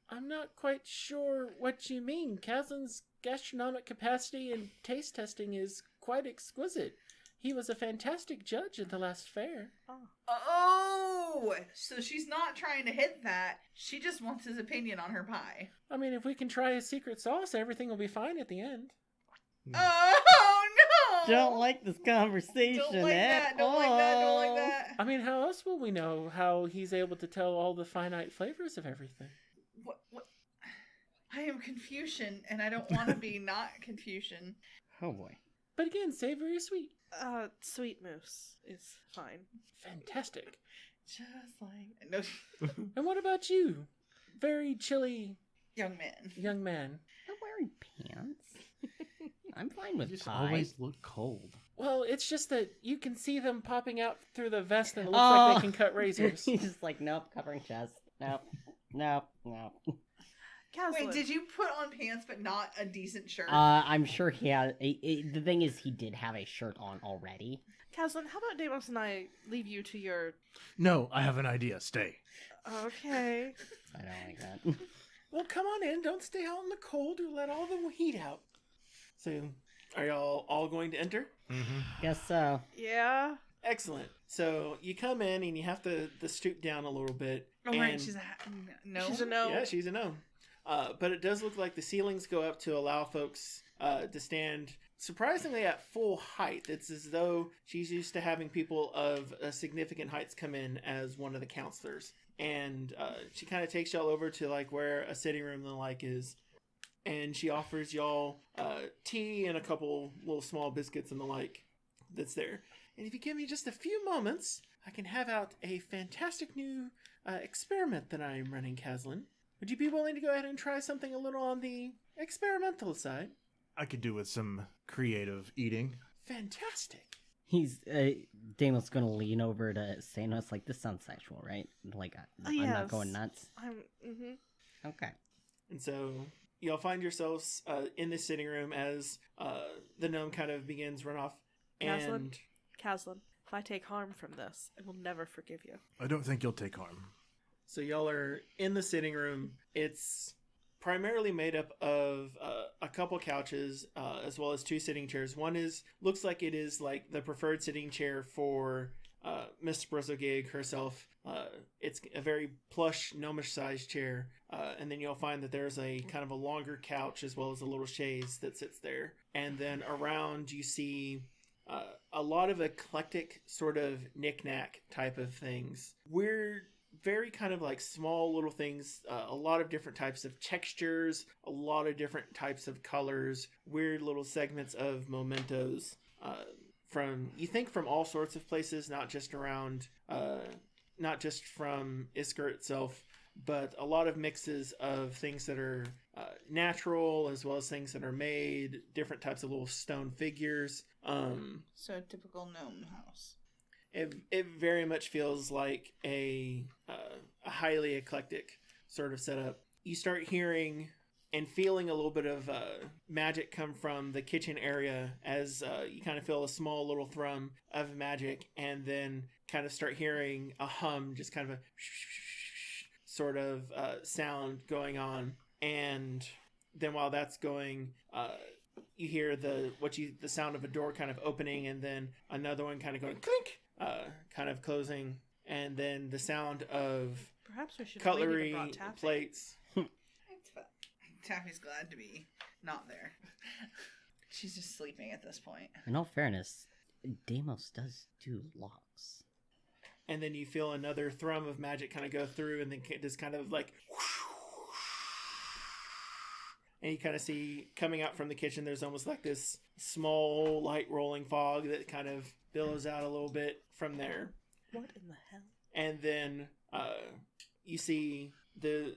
[SPEAKER 1] I'm not quite sure what you mean. Kazlin's gastronomic capacity and taste testing is quite exquisite. He was a fantastic judge at the last fair.
[SPEAKER 7] Oh, so she's not trying to hit that. She just wants his opinion on her pie.
[SPEAKER 1] I mean, if we can try his secret sauce, everything will be fine at the end.
[SPEAKER 7] Oh, no!
[SPEAKER 4] Don't like this conversation.
[SPEAKER 7] Don't like that. Don't like that. Don't like that.
[SPEAKER 1] I mean, how else will we know how he's able to tell all the finite flavors of everything?
[SPEAKER 7] What? I am confusion, and I don't want to be not confusion.
[SPEAKER 4] Oh boy.
[SPEAKER 1] But again, savory or sweet.
[SPEAKER 3] Sweet mousse is fine.
[SPEAKER 1] Fantastic.
[SPEAKER 7] Just like... No,
[SPEAKER 1] And what about you? Very chilly
[SPEAKER 7] young man.
[SPEAKER 1] young man.
[SPEAKER 4] I'm wearing pants. I'm fine with
[SPEAKER 2] You just
[SPEAKER 4] pie.
[SPEAKER 2] always look cold.
[SPEAKER 1] Well, it's just that you can see them popping out through the vest and it looks like they can cut razors.
[SPEAKER 4] He's just like, nope, covering chest. Nope. Nope. Nope.
[SPEAKER 3] Caslin.
[SPEAKER 7] Wait, did you put on pants but not a decent shirt?
[SPEAKER 4] I'm sure he had. The thing is, he did have a shirt on already.
[SPEAKER 3] Caslin, how about Deimos and I leave you to your...
[SPEAKER 8] No, I have an idea. Stay.
[SPEAKER 3] Okay.
[SPEAKER 4] I don't like that.
[SPEAKER 1] Well, come on in. Don't stay out in the cold or let all the heat out. So, are y'all all going to enter?
[SPEAKER 8] Mm-hmm.
[SPEAKER 4] Guess so.
[SPEAKER 3] Yeah.
[SPEAKER 1] Excellent. So, you come in and you have to stoop down a little bit.
[SPEAKER 7] oh,
[SPEAKER 1] and
[SPEAKER 7] right, she's a... No?
[SPEAKER 3] She's a no.
[SPEAKER 1] Yeah, she's a gnome. But it does look like the ceilings go up to allow folks to stand surprisingly at full height. It's as though she's used to having people of significant heights come in as one of the counselors. And she kind of takes y'all over to like where a sitting room and the like is. And she offers y'all tea and a couple little small biscuits and the like that's there. And if you give me just a few moments, I can have out a fantastic new experiment that I'm running, Caslin. Would you be willing to go ahead and try something a little on the experimental side?
[SPEAKER 8] I could do with some creative eating.
[SPEAKER 1] Fantastic.
[SPEAKER 4] He's Daniel's gonna lean over to Sanos like, this sounds sexual, right? Like, I'm not
[SPEAKER 3] Yes.
[SPEAKER 4] going nuts. Okay.
[SPEAKER 1] And so y'all find yourselves in this sitting room as the gnome kind of begins run off.
[SPEAKER 3] Caslin?
[SPEAKER 1] And
[SPEAKER 3] Caslin, if I take harm from this, I will never forgive you.
[SPEAKER 8] I don't think you'll take harm.
[SPEAKER 1] so y'all are in the sitting room. It's primarily made up of a couple couches as well as two sitting chairs. One looks like it is like the preferred sitting chair for Miss Bristlegig herself. It's a very plush gnomish sized chair. And then you'll find that there's a kind of a longer couch as well as a little chaise that sits there. And then around you see a lot of eclectic sort of knick-knack type of things. We're very kind of like small little things, a lot of different types of textures, a lot of different types of colors, weird little segments of mementos from all sorts of places, not just from Isker itself, but a lot of mixes of things that are natural as well as things that are made, different types of little stone figures.
[SPEAKER 7] So a typical gnome house.
[SPEAKER 1] It very much feels like a highly eclectic sort of setup. You start hearing and feeling a little bit of magic come from the kitchen area as you kind of feel a small little thrum of magic, and then kind of start hearing a hum, just kind of a sort of sound going on. And then while that's going, you hear the sound of a door kind of opening, and then another one kind of going clink, kind of closing, and then the sound of
[SPEAKER 3] Perhaps we should
[SPEAKER 1] cutlery,
[SPEAKER 3] have Taffy.
[SPEAKER 1] plates.
[SPEAKER 7] Taffy's glad to be not there. She's just sleeping at this point.
[SPEAKER 4] In all fairness, Deimos does do locks.
[SPEAKER 1] And then you feel another thrum of magic kind of go through, and then just kind of like, and you kind of see coming out from the kitchen, there's almost like this small light rolling fog that kind of billows out a little bit from there.
[SPEAKER 3] What in the hell?
[SPEAKER 1] And then you see the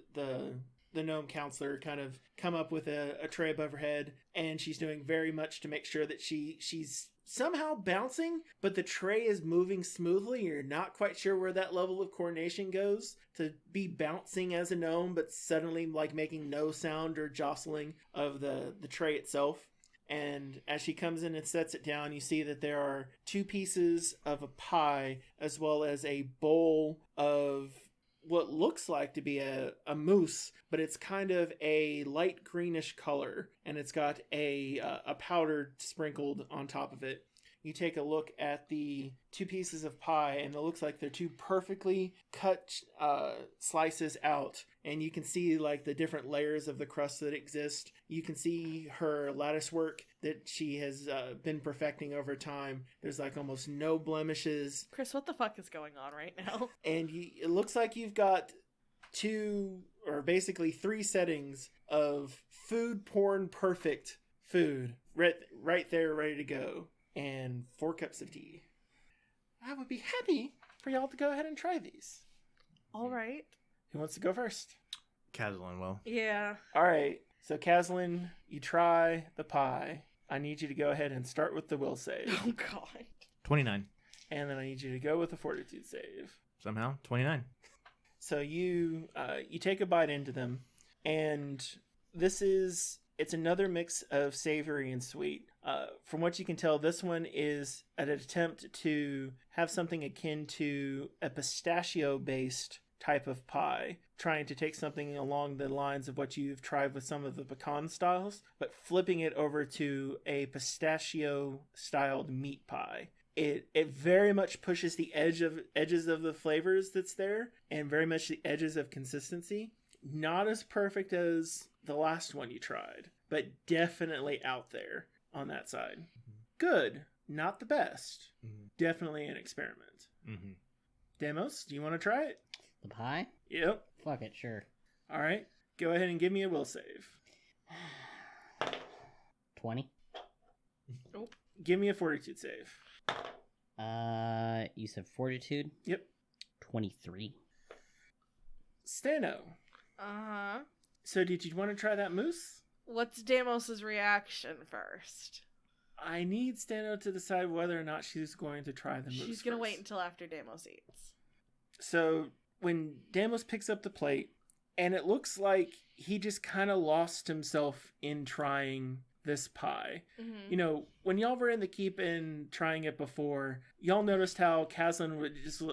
[SPEAKER 1] gnome counselor kind of come up with a tray above her head, and she's doing very much to make sure that she's somehow bouncing, but the tray is moving smoothly. You're not quite sure where that level of coordination goes to be bouncing as a gnome, but suddenly like making no sound or jostling of the tray itself. And as she comes in and sets it down, you see that there are 2 pieces of a pie as well as a bowl of what looks like to be a mousse, but it's kind of a light greenish color, and it's got a powder sprinkled on top of it. You take a look at the 2 pieces of pie, and it looks like they're 2 perfectly cut slices out, and you can see like the different layers of the crust that exist. You can see her lattice work that she has been perfecting over time. There's like almost no blemishes.
[SPEAKER 3] Chris, what the fuck is going on right now?
[SPEAKER 1] And it looks like you've got 2, or basically 3 settings of food porn perfect food right there ready to go. And 4 cups of tea.
[SPEAKER 6] I would be happy for y'all to go ahead and try these.
[SPEAKER 3] All right.
[SPEAKER 1] Who wants to go first?
[SPEAKER 2] Caslin will.
[SPEAKER 3] Yeah.
[SPEAKER 1] All right. So, Caslin, you try the pie. I need you to go ahead and start with the will save.
[SPEAKER 3] Oh, God.
[SPEAKER 2] 29.
[SPEAKER 1] And then I need you to go with the fortitude save.
[SPEAKER 2] Somehow, 29.
[SPEAKER 1] So, you take a bite into them. And it's another mix of savory and sweet. From what you can tell, this one is an attempt to have something akin to a pistachio-based type of pie, trying to take something along the lines of what you've tried with some of the pecan styles, but flipping it over to a pistachio-styled meat pie. It very much pushes the edges of the flavors that's there, and very much the edges of consistency. Not as perfect as the last one you tried, but definitely out there on that side. Good, not the best. Definitely an experiment. Demos, do you want to try it?
[SPEAKER 4] The pie?
[SPEAKER 1] Yep.
[SPEAKER 4] Fuck it, sure.
[SPEAKER 1] All right, go ahead and give me a will save.
[SPEAKER 4] 20.
[SPEAKER 3] Nope.
[SPEAKER 1] Give me a fortitude save.
[SPEAKER 4] You said fortitude?
[SPEAKER 1] Yep.
[SPEAKER 4] 23.
[SPEAKER 3] Uh
[SPEAKER 1] Stano.
[SPEAKER 3] huh.
[SPEAKER 1] So did you want to try that mousse?
[SPEAKER 3] What's Damos's reaction first?
[SPEAKER 1] I need Stano to decide whether or not she's going to try the mousse.
[SPEAKER 3] She's gonna
[SPEAKER 1] first.
[SPEAKER 3] wait until after Damos eats.
[SPEAKER 1] So when Damos picks up the plate, and it looks like he just kind of lost himself in trying this pie.
[SPEAKER 3] Mm-hmm.
[SPEAKER 1] You know, when y'all were in the keep and trying it before, y'all noticed how Caslin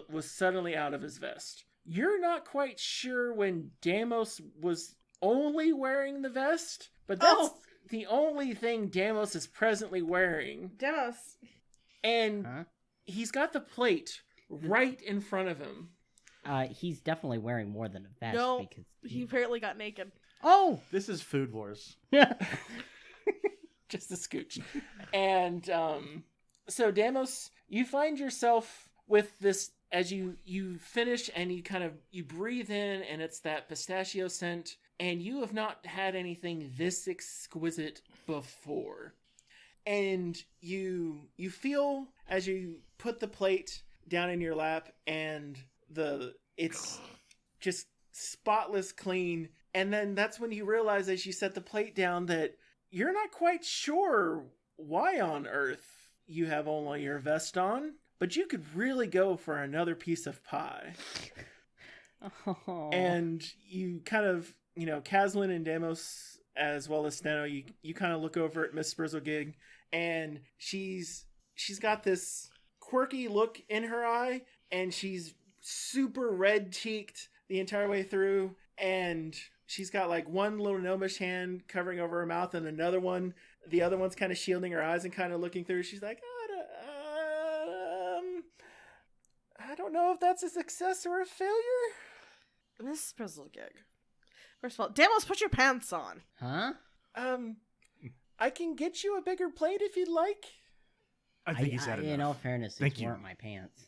[SPEAKER 1] was suddenly out of his vest. You're not quite sure when Damos was only wearing the vest, but that's the only thing Damos is presently wearing.
[SPEAKER 3] Damos.
[SPEAKER 1] And he's got the plate right in front of him.
[SPEAKER 4] He's definitely wearing more than a vest.
[SPEAKER 3] No,
[SPEAKER 4] because
[SPEAKER 3] he apparently got naked.
[SPEAKER 4] Oh!
[SPEAKER 2] This is Food Wars.
[SPEAKER 1] Just a scooch. And so Damos, you find yourself with this as you finish and you breathe in, and it's that pistachio scent, and you have not had anything this exquisite before. And you feel as you put the plate down in your lap, and it's just spotless clean. And then that's when you realize as you set the plate down that you're not quite sure why on earth you have only your vest on, but you could really go for another piece of pie.
[SPEAKER 4] Oh.
[SPEAKER 1] And you kind of, Caslin and Damos, as well as Steno, you kind of look over at Miss Sprizzlegig, and she's got this quirky look in her eye, and she's super red-cheeked the entire way through, and she's got like one little gnomish hand covering over her mouth, and the other one's kind of shielding her eyes and kind of looking through. She's like, I don't know if that's a success or a failure.
[SPEAKER 3] Miss Sprizzlegig. First of all, Damos, put your pants on.
[SPEAKER 4] Huh?
[SPEAKER 1] I can get you a bigger plate if you'd like.
[SPEAKER 8] I think he's had enough.
[SPEAKER 4] In all fairness,
[SPEAKER 8] Thank
[SPEAKER 4] these
[SPEAKER 8] you.
[SPEAKER 4] weren't my pants.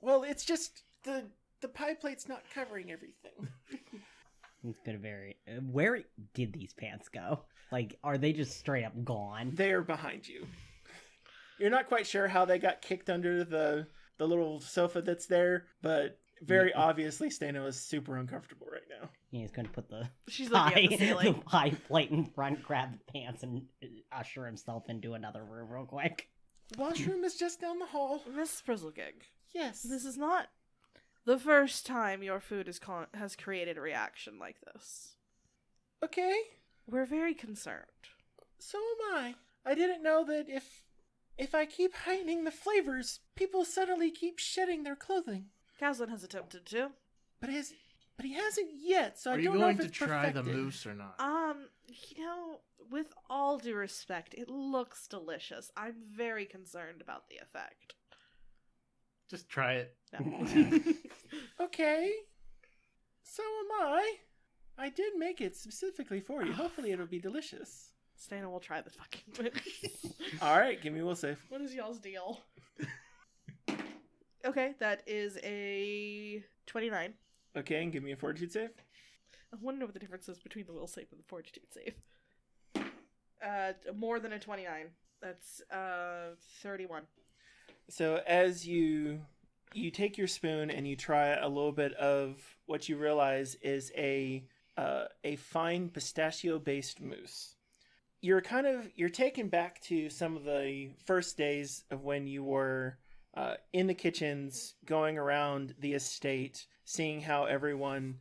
[SPEAKER 1] Well, it's just the pie plate's not covering everything.
[SPEAKER 4] It's been where did these pants go? Like, are they just straight up gone?
[SPEAKER 1] They're behind you. You're not quite sure how they got kicked under the little sofa that's there, but very obviously Steno is super uncomfortable right now.
[SPEAKER 4] Yeah, he's going to put the
[SPEAKER 3] She's looking at the ceiling.
[SPEAKER 4] the pie plate in front, grab the pants, and usher himself into another room real quick.
[SPEAKER 1] Washroom is just down the hall.
[SPEAKER 3] Miss Sprizzlegig,
[SPEAKER 1] Yes.
[SPEAKER 3] this is not the first time your food has created a reaction like this.
[SPEAKER 1] Okay.
[SPEAKER 3] We're very concerned.
[SPEAKER 6] So am I. I didn't know that if I keep heightening the flavors, people suddenly keep shedding their clothing.
[SPEAKER 3] Kazlan has attempted to.
[SPEAKER 6] But he hasn't yet, so I
[SPEAKER 8] Are you
[SPEAKER 6] don't know
[SPEAKER 8] going
[SPEAKER 6] if
[SPEAKER 8] to
[SPEAKER 6] it's
[SPEAKER 8] try the
[SPEAKER 6] perfected.
[SPEAKER 8] mousse or not?
[SPEAKER 3] With all due respect, it looks delicious. I'm very concerned about the effect.
[SPEAKER 8] Just try it.
[SPEAKER 3] No.
[SPEAKER 6] Okay. So am I. I did make it specifically for you. Hopefully it'll be delicious.
[SPEAKER 3] Stana will try the fucking mousse.
[SPEAKER 6] All right, give me a will save.
[SPEAKER 3] What is y'all's deal? Okay, that is a 29.
[SPEAKER 1] Okay, and give me a fortitude save.
[SPEAKER 3] I want to know what the difference is between the will save and the fortitude save. More than a 29. That's 31.
[SPEAKER 1] So as you take your spoon and you try a little bit of what you realize is a fine pistachio-based mousse. You're taken back to some of the first days of when you were in the kitchens, going around the estate, seeing how everyone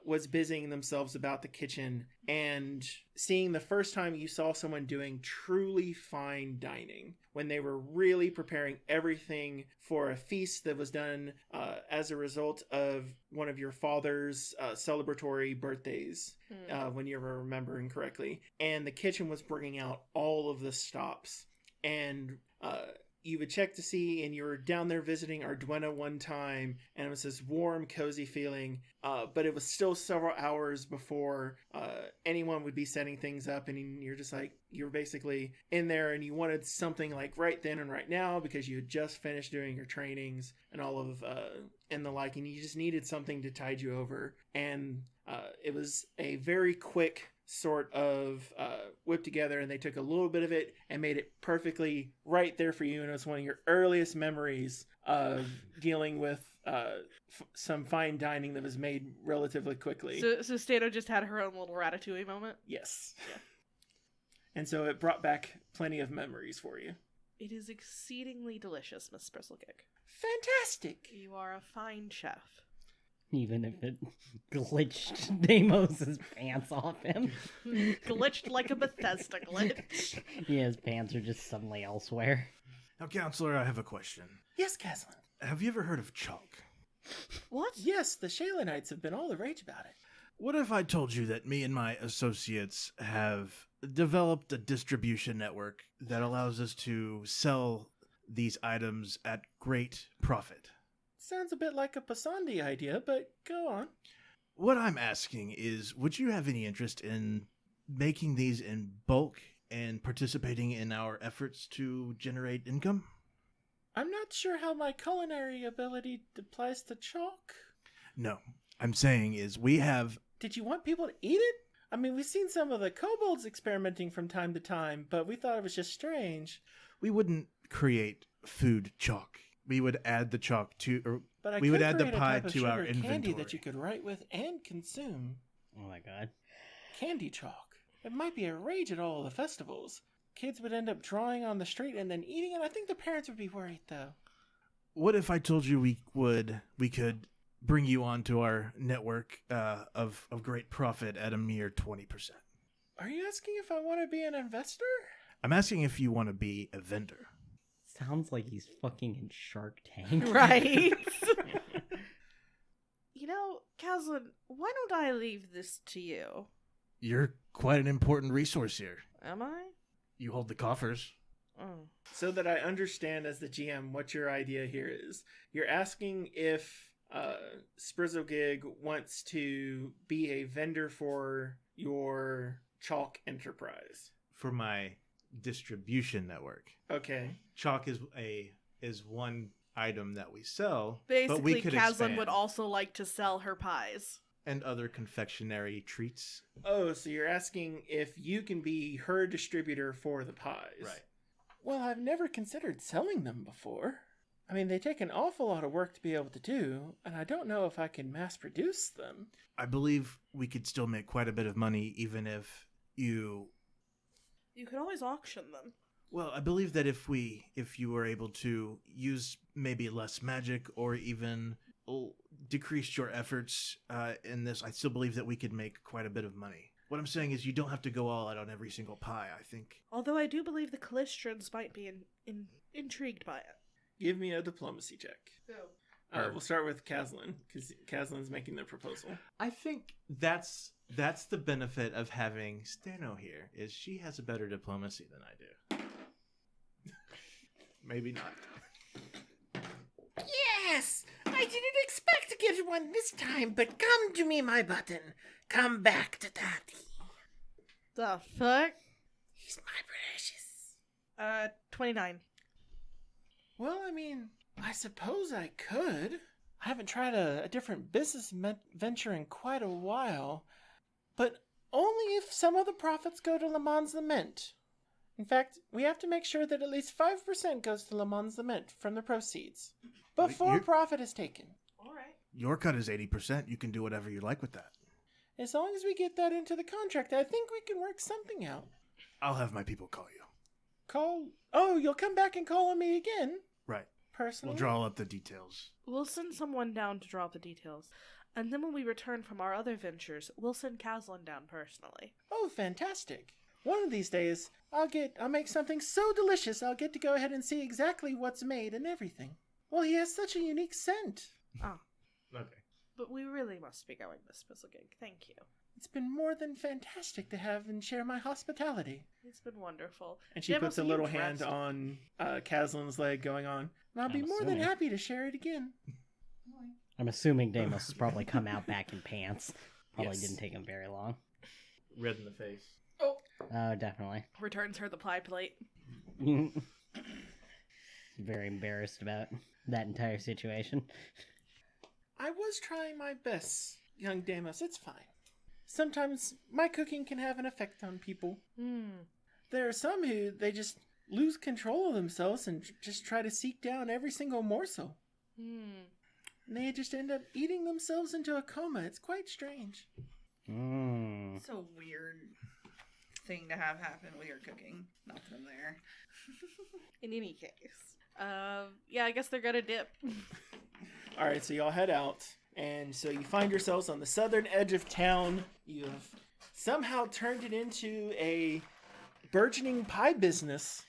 [SPEAKER 1] was busying themselves about the kitchen, and seeing the first time you saw someone doing truly fine dining, when they were really preparing everything for a feast that was done as a result of one of your father's celebratory birthdays, when you were remembering correctly. And the kitchen was bringing out all of the stops. And you would check to see, and you were down there visiting Arduino one time, and it was this warm, cozy feeling, but it was still several hours before anyone would be setting things up, and you're basically in there, and you wanted something like right then and right now, because you had just finished doing your trainings and all of, and the like, and you just needed something to tide you over, and it was a very quick sort of whipped together, and they took a little bit of it and made it perfectly right there for you, and it was one of your earliest memories of dealing with some fine dining that was made relatively quickly.
[SPEAKER 3] So Stato just had her own little ratatouille moment?
[SPEAKER 1] Yes. Yeah. And so it brought back plenty of memories for you.
[SPEAKER 3] It is exceedingly delicious, Miss Bristlekick.
[SPEAKER 6] Fantastic!
[SPEAKER 3] You are a fine chef.
[SPEAKER 4] Even if it glitched Deimos' pants off him.
[SPEAKER 3] Glitched like a Bethesda glitch.
[SPEAKER 4] Yeah, his pants are just suddenly elsewhere.
[SPEAKER 8] Now, Counselor, I have a question.
[SPEAKER 6] Yes, Caslin.
[SPEAKER 8] Have you ever heard of chalk?
[SPEAKER 3] What?
[SPEAKER 6] Yes, the Shalenites have been all the rage about it.
[SPEAKER 8] What if I told you that me and my associates have developed a distribution network that allows us to sell these items at great profit?
[SPEAKER 6] Sounds a bit like a Pasandi idea, but go on.
[SPEAKER 8] What I'm asking is, would you have any interest in making these in bulk and participating in our efforts to generate income?
[SPEAKER 6] I'm not sure how my culinary ability applies to chalk.
[SPEAKER 8] No. I'm saying is we have...
[SPEAKER 6] Did you want people to eat it? I mean, we've seen some of the kobolds experimenting from time to time, but we thought it was just strange.
[SPEAKER 8] We wouldn't create food chalk. We would add the chalk to...
[SPEAKER 6] But
[SPEAKER 8] we would add the
[SPEAKER 6] create a
[SPEAKER 8] pie
[SPEAKER 6] type of
[SPEAKER 8] to our
[SPEAKER 6] sugar candy
[SPEAKER 8] inventory.
[SPEAKER 6] that you could write with and consume.
[SPEAKER 4] Oh my god.
[SPEAKER 6] Candy chalk. It might be a rage at all the festivals. Kids would end up drawing on the street and then eating it. I think the parents would be worried, though.
[SPEAKER 8] What if I told you we could bring you onto our network of great profit at a mere 20%?
[SPEAKER 6] Are you asking if I want to be an investor?
[SPEAKER 8] I'm asking if you want to be a vendor.
[SPEAKER 4] Sounds like he's fucking in Shark Tank.
[SPEAKER 3] Right? You know, Caslin, why don't I leave this to you?
[SPEAKER 8] You're quite an important resource here.
[SPEAKER 3] Am I?
[SPEAKER 8] You hold the coffers.
[SPEAKER 3] Oh.
[SPEAKER 1] So that I understand as the GM what your idea here is. You're asking if Sprizzlegig wants to be a vendor for your chalk enterprise.
[SPEAKER 2] For my distribution network.
[SPEAKER 1] Okay.
[SPEAKER 2] Chalk is one item that we sell, but
[SPEAKER 3] Basically,
[SPEAKER 2] we could
[SPEAKER 3] Caslin
[SPEAKER 2] expand.
[SPEAKER 3] would also like to sell her pies.
[SPEAKER 2] And other confectionery treats.
[SPEAKER 1] Oh, so you're asking if you can be her distributor for the pies.
[SPEAKER 2] Right.
[SPEAKER 6] Well, I've never considered selling them before. I mean, they take an awful lot of work to be able to do, and I don't know if I can mass produce them.
[SPEAKER 8] I believe we could still make quite a bit of money even if you...
[SPEAKER 3] You could always auction them.
[SPEAKER 8] Well, I believe that if you were able to use maybe less magic or even decrease your efforts in this, I still believe that we could make quite a bit of money. What I'm saying is you don't have to go all out on every single pie, I think.
[SPEAKER 3] Although I do believe the Callistrans might be intrigued by it.
[SPEAKER 1] Give me a diplomacy check.
[SPEAKER 3] Oh.
[SPEAKER 1] We'll start with Caslin, because Caslin's making the proposal.
[SPEAKER 2] I think that's the benefit of having Stano here, is she has a better diplomacy than I do. Maybe not.
[SPEAKER 6] Yes! I didn't expect to get one this time, but come to me, my button. Come back to Daddy.
[SPEAKER 3] The fuck?
[SPEAKER 6] He's my precious.
[SPEAKER 3] 29.
[SPEAKER 6] Well, I mean, I suppose I could. I haven't tried a different business venture in quite a while, but only if some of the profits go to Le Mans Lament. In fact, we have to make sure that at least 5% goes to Le Mans Lament from the proceeds, before profit is taken.
[SPEAKER 3] All right.
[SPEAKER 8] Your cut is 80%. You can do whatever you like with that.
[SPEAKER 6] As long as we get that into the contract, I think we can work something out.
[SPEAKER 8] I'll have my people call you.
[SPEAKER 6] Call? Oh, you'll come back and call on me again?
[SPEAKER 8] Right.
[SPEAKER 6] Personally?
[SPEAKER 8] We'll draw up the details.
[SPEAKER 3] We'll send someone down to draw up the details. And then when we return from our other ventures, we'll send Caslin down personally.
[SPEAKER 6] Oh, fantastic. One of these days, I'll make something so delicious I'll get to go ahead and see exactly what's made and everything. Well, he has such a unique scent.
[SPEAKER 3] Oh.
[SPEAKER 2] Okay.
[SPEAKER 3] But we really must be going, Miss Fizzlegig. Thank you.
[SPEAKER 6] It's been more than fantastic to have and share my hospitality.
[SPEAKER 3] It's been wonderful.
[SPEAKER 1] And she
[SPEAKER 3] Demos,
[SPEAKER 1] puts a
[SPEAKER 3] are you
[SPEAKER 1] little hand
[SPEAKER 3] dressed?
[SPEAKER 1] on Caslin's leg, going on.
[SPEAKER 6] And I'll be
[SPEAKER 4] I'm
[SPEAKER 6] more than
[SPEAKER 4] assuming.
[SPEAKER 6] happy to share it again.
[SPEAKER 4] I'm assuming Deimos has probably come out back in pants. Probably
[SPEAKER 1] Yes.
[SPEAKER 4] didn't take him very long.
[SPEAKER 2] Red in the face.
[SPEAKER 3] Oh.
[SPEAKER 4] Oh, definitely.
[SPEAKER 3] Returns her the pie plate.
[SPEAKER 4] Very embarrassed about that entire situation.
[SPEAKER 6] I was trying my best, young Deimos. It's fine. Sometimes my cooking can have an effect on people. There are some who they just lose control of themselves and just try to seek down every single morsel. And they just end up eating themselves into a coma. It's quite strange.
[SPEAKER 7] It's a weird thing to have happen with your cooking. Not from there.
[SPEAKER 3] In any case. Yeah, I guess they're gonna dip.
[SPEAKER 1] All right, so y'all head out, and so you find yourselves on the southern edge of town. You've somehow turned it into a burgeoning pie business.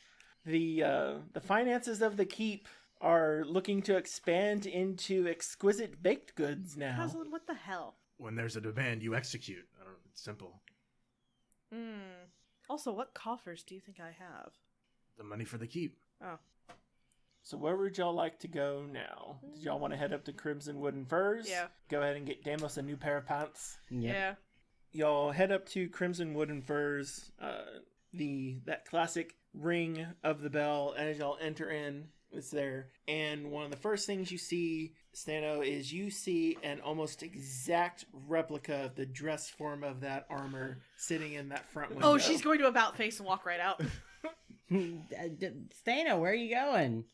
[SPEAKER 1] The finances of the keep are looking to expand into exquisite baked goods now.
[SPEAKER 3] Caslin, what the hell?
[SPEAKER 8] When there's a demand, you execute. It's simple.
[SPEAKER 3] Also, what coffers do you think I have?
[SPEAKER 8] The money for the keep.
[SPEAKER 3] Oh.
[SPEAKER 1] So where would y'all like to go now? Did y'all want to head up to Crimson Wooden Furs?
[SPEAKER 3] Yeah.
[SPEAKER 1] Go ahead and get Deimos a new pair of pants.
[SPEAKER 4] Yep.
[SPEAKER 3] Yeah.
[SPEAKER 1] Y'all head up to Crimson Wooden Furs, that classic ring of the bell. As y'all enter in, it's there. And one of the first things you see, Stano, is you see an almost exact replica of the dress form of that armor sitting in that front window.
[SPEAKER 3] Oh, she's going to about face and walk right out.
[SPEAKER 4] Stano, where are you going?